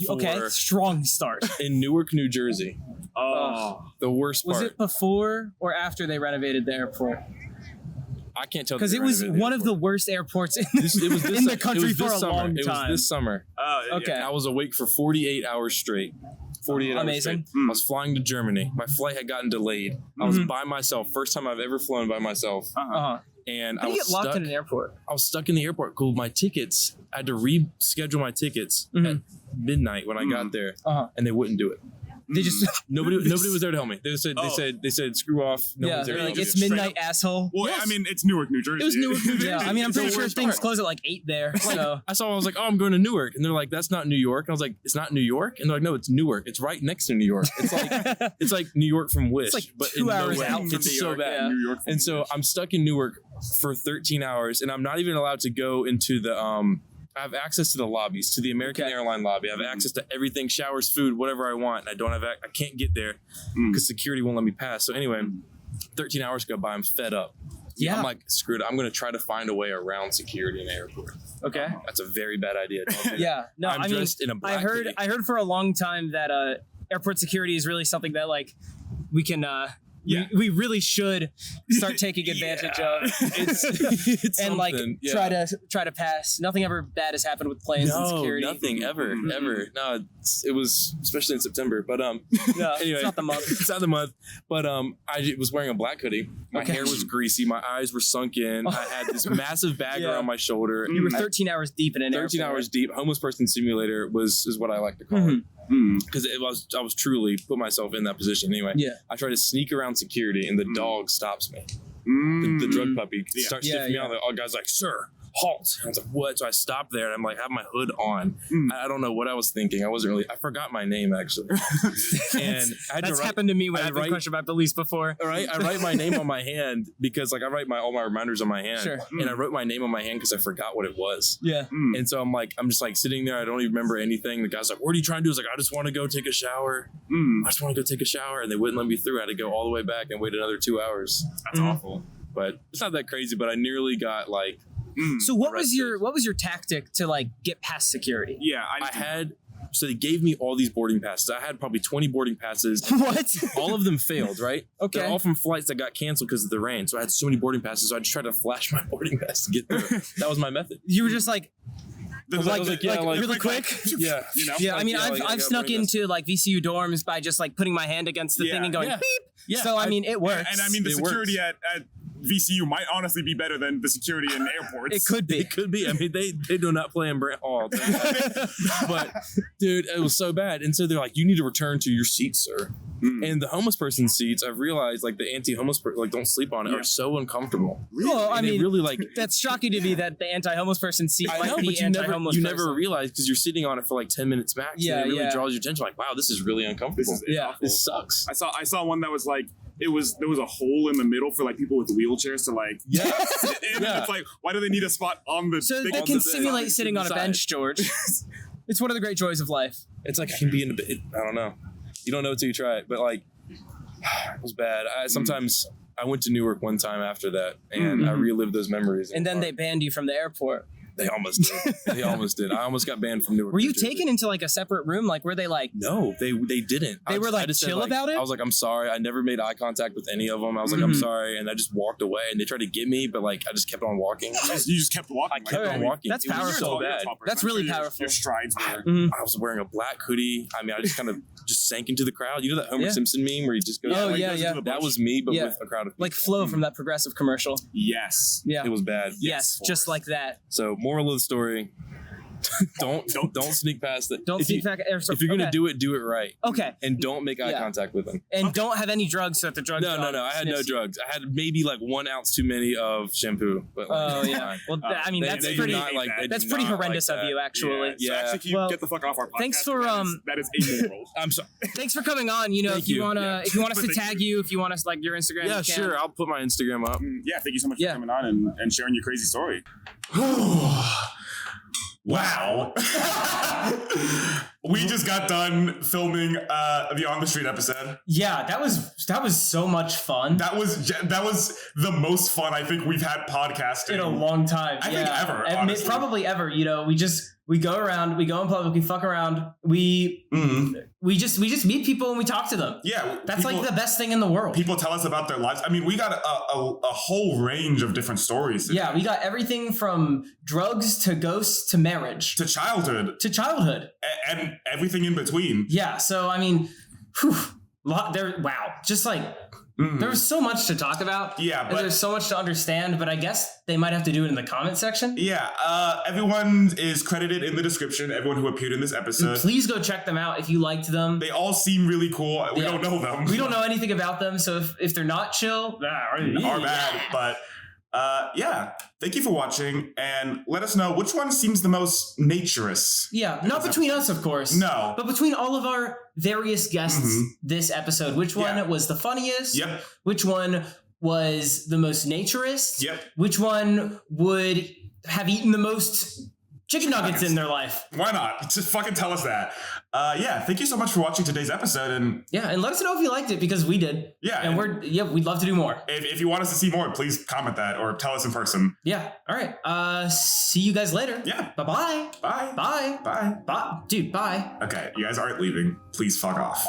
[SPEAKER 1] Okay, strong start.
[SPEAKER 11] In Newark, New Jersey.
[SPEAKER 8] Oh.
[SPEAKER 11] The worst part.
[SPEAKER 1] Was it before or after they renovated the airport?
[SPEAKER 11] I can't tell
[SPEAKER 1] because it was one of the worst airports in the country for a long time.
[SPEAKER 11] It was this summer.
[SPEAKER 1] Okay.
[SPEAKER 11] I was awake for 48 hours straight. 48 hours
[SPEAKER 1] Amazing.
[SPEAKER 11] straight. I was flying to Germany. My flight had gotten delayed. I was by myself. First time I've ever flown by myself. And
[SPEAKER 1] How do you get locked in an airport?
[SPEAKER 11] I was stuck in the airport. Cool. My tickets, I had to reschedule my tickets at midnight when I got there, and they wouldn't do it.
[SPEAKER 1] They just
[SPEAKER 11] nobody was there to help me. They said screw off. No one's there to help
[SPEAKER 1] it's
[SPEAKER 11] you.
[SPEAKER 1] midnight, asshole.
[SPEAKER 8] Well, I mean, it's Newark, New Jersey.
[SPEAKER 11] It was Newark, New Jersey.
[SPEAKER 1] Yeah, I mean, I'm pretty sure things close at like 8 there. So
[SPEAKER 11] I was like, oh, I'm going to Newark, and they're like, that's not New York. And I was like, it's not New York, and they're like, no, it's Newark. It's right next to New York. It's like New York from Wish,
[SPEAKER 1] like
[SPEAKER 11] but
[SPEAKER 1] 2 hours
[SPEAKER 11] no way.
[SPEAKER 1] out from
[SPEAKER 11] It's
[SPEAKER 1] New
[SPEAKER 11] so
[SPEAKER 1] York,
[SPEAKER 11] bad.
[SPEAKER 1] yeah.
[SPEAKER 8] New York.
[SPEAKER 11] And so I'm stuck in Newark for 13 hours, and I'm not even allowed to go into the I have access to the lobbies, to the American Airline lobby. I have access to everything, showers, food, whatever I want. And I can't get there because security won't let me pass. So anyway, 13 hours go by. I'm fed up.
[SPEAKER 1] Yeah.
[SPEAKER 11] I'm like, screw it. I'm going to try to find a way around security in the airport.
[SPEAKER 1] Okay.
[SPEAKER 11] That's a very bad idea. Don't do that.
[SPEAKER 1] Yeah. No,
[SPEAKER 11] I'm
[SPEAKER 1] I mean,
[SPEAKER 11] dressed in a black hoodie.
[SPEAKER 1] I heard for a long time that airport security is really something that like we can we really should start taking advantage of.
[SPEAKER 11] It's
[SPEAKER 1] and like
[SPEAKER 11] something,
[SPEAKER 1] try to pass. Nothing ever bad has happened with planes and security.
[SPEAKER 11] Nothing ever. No, it was especially in September. But
[SPEAKER 1] No,
[SPEAKER 11] anyway,
[SPEAKER 1] it's not the month.
[SPEAKER 11] It's not the month. But I was wearing a black hoodie. My hair was greasy. My eyes were sunken. I had this massive bag around my shoulder.
[SPEAKER 1] You were 13 hours deep in an
[SPEAKER 11] 13
[SPEAKER 1] airport.
[SPEAKER 11] hours deep. Homeless person simulator is what I like to call it. Because I was truly put myself in that position. Anyway, I try to sneak around security, and the dog stops me. The drug puppy starts sniffing me out. The guy's like, "Sir, halt!" And I was like, "What?" So I stopped there, and I'm like, have my hood on. I don't know what I was thinking. I forgot my name actually. And
[SPEAKER 1] that's happened to me when I've been questioned by police before.
[SPEAKER 11] All right, I write my name on my hand because like I write all my reminders on my hand.
[SPEAKER 1] Sure.
[SPEAKER 11] And I wrote my name on my hand because I forgot what it was.
[SPEAKER 1] Yeah.
[SPEAKER 11] And so I'm just like sitting there. I don't even remember anything. The guy's like, "What are you trying to do?" I was like, "I just want to go take a shower. I just want to go take a shower." And they wouldn't let me through. I had to go all the way back and wait another 2 hours.
[SPEAKER 8] That's awful.
[SPEAKER 11] But it's not that crazy. But I nearly got like.
[SPEAKER 1] So what was your tactic to like get past security?
[SPEAKER 8] Yeah,
[SPEAKER 11] So they gave me all these boarding passes. I had probably 20 boarding passes.
[SPEAKER 1] What?
[SPEAKER 11] All of them failed, right?
[SPEAKER 1] Okay.
[SPEAKER 11] They're all from flights that got canceled because of the rain. So I had so many boarding passes. So I just tried to flash my boarding pass to get through. That was my method.
[SPEAKER 1] You were just like
[SPEAKER 11] really
[SPEAKER 1] really quick.
[SPEAKER 11] Yeah.
[SPEAKER 8] You know?
[SPEAKER 1] Yeah, I mean, I've snuck into like VCU dorms by just like putting my hand against the thing and going beep.
[SPEAKER 11] Yeah.
[SPEAKER 1] So I mean, it works.
[SPEAKER 8] And I mean, the
[SPEAKER 11] It
[SPEAKER 8] security at VCU might honestly be better than the security in airports.
[SPEAKER 1] It could be.
[SPEAKER 11] It could be. I mean, they do not play in Brant Hall. But, dude, it was so bad. And so they're like, you need to return to your seat, sir. And the homeless person seats, I've realized, like, the anti-homeless, like, don't sleep on it, are so uncomfortable.
[SPEAKER 1] Well, I mean,
[SPEAKER 11] really, like,
[SPEAKER 1] that's shocking to me that the anti-homeless person seat might be anti-homeless
[SPEAKER 11] you
[SPEAKER 1] person.
[SPEAKER 11] never realize because you're sitting on it for like 10 minutes max.
[SPEAKER 1] Yeah,
[SPEAKER 11] and it really draws your attention. Like, wow, this is really uncomfortable. This sucks.
[SPEAKER 8] I saw one that was like, there was a hole in the middle for like people with wheelchairs to like. Yeah. It's like, why do they need a spot on the?
[SPEAKER 1] So they can simulate sitting on a bench, George. It's one of the great joys of life.
[SPEAKER 11] It's like I can be in a bit. I don't know. You don't know until you try it, but like, it was bad. Sometimes I went to Newark one time after that, and I relived those memories.
[SPEAKER 1] And then they banned you from the airport.
[SPEAKER 11] They almost did. I almost got banned from Newark.
[SPEAKER 1] Were you taken into like a separate room? Like, were they like?
[SPEAKER 11] No, they didn't.
[SPEAKER 1] They were like chill about it?
[SPEAKER 11] I was like, I'm sorry. I never made eye contact with any of them. I was like, I'm sorry. And I just walked away, and they tried to get me, but like, I just kept on walking.
[SPEAKER 8] You just kept walking.
[SPEAKER 11] I kept on walking.
[SPEAKER 1] That's
[SPEAKER 11] So
[SPEAKER 1] powerful.
[SPEAKER 11] bad.
[SPEAKER 1] That's really powerful.
[SPEAKER 8] Your strides were.
[SPEAKER 11] I was wearing a black hoodie. I mean, I just kind of just sank into the crowd. You know that Homer Simpson meme where he just goes, that was me, but with a crowd of people.
[SPEAKER 1] Like Flo from that Progressive commercial.
[SPEAKER 8] Yes.
[SPEAKER 1] Yeah.
[SPEAKER 11] It was bad.
[SPEAKER 1] Yes, just like that.
[SPEAKER 11] So moral of the story, Don't sneak past it.
[SPEAKER 1] Don't sneak back.
[SPEAKER 11] If you're gonna do it right.
[SPEAKER 1] Okay.
[SPEAKER 11] And don't make eye contact with them.
[SPEAKER 1] And don't have any drugs at the drug.
[SPEAKER 11] No. I had no drugs. I had maybe like 1 ounce too many of shampoo. But
[SPEAKER 1] oh yeah. Well, I mean that's pretty. That's pretty horrendous of you, actually.
[SPEAKER 8] Yeah. So actually, can you get the fuck off our podcast?
[SPEAKER 1] Thanks for
[SPEAKER 8] that is immoral.
[SPEAKER 11] I'm sorry.
[SPEAKER 1] Thanks for coming on. You know, if you want us to tag you, if you want us like your Instagram.
[SPEAKER 11] Yeah, sure. I'll put my Instagram up.
[SPEAKER 8] Yeah. Thank you so much for coming on and sharing your crazy story.
[SPEAKER 2] Wow. We just got done filming the On the Street episode.
[SPEAKER 1] Yeah, that was so much fun.
[SPEAKER 2] That was the most fun I think we've had podcasting
[SPEAKER 1] in a long time.
[SPEAKER 2] I think ever.
[SPEAKER 1] Probably ever. You know, we go around, we go in public, we fuck around, we just meet people and we talk to them.
[SPEAKER 2] Yeah,
[SPEAKER 1] that's like the best thing in the world.
[SPEAKER 2] People tell us about their lives. I mean, we got a whole range of different stories today.
[SPEAKER 1] Yeah, we got everything from drugs to ghosts to marriage
[SPEAKER 2] to childhood and everything in between.
[SPEAKER 1] Yeah, so I mean, just like. There's so much to talk about.
[SPEAKER 2] Yeah, but
[SPEAKER 1] there's so much to understand, but I guess they might have to do it in the comment section.
[SPEAKER 2] Yeah, everyone is credited in the description, everyone who appeared in this episode.
[SPEAKER 1] Please go check them out if you liked them.
[SPEAKER 2] They all seem really cool. We don't know them.
[SPEAKER 1] We don't know anything about them, so if they're not chill,
[SPEAKER 2] are bad. But yeah, thank you for watching, and let us know which one seems the most naturous.
[SPEAKER 1] Yeah, not between us, of course.
[SPEAKER 2] No.
[SPEAKER 1] But between all of our various guests this episode. Which one was the funniest?
[SPEAKER 2] Yep.
[SPEAKER 1] Which one was the most naturist?
[SPEAKER 2] Yep.
[SPEAKER 1] Which one would have eaten the most chicken nuggets in their life?
[SPEAKER 2] Why not? Just fucking tell us that. Yeah, thank you so much for watching today's episode, and
[SPEAKER 1] and let us know if you liked it, because we did.
[SPEAKER 2] Yeah,
[SPEAKER 1] and we'd love to do more.
[SPEAKER 2] If you want us to see more, please comment that or tell us in person.
[SPEAKER 1] Yeah. All right. See you guys later.
[SPEAKER 2] Yeah.
[SPEAKER 1] Bye-bye.
[SPEAKER 2] Bye.
[SPEAKER 1] Bye.
[SPEAKER 2] Bye.
[SPEAKER 1] Bye. Dude, bye.
[SPEAKER 2] Okay, you guys aren't leaving. Please fuck off.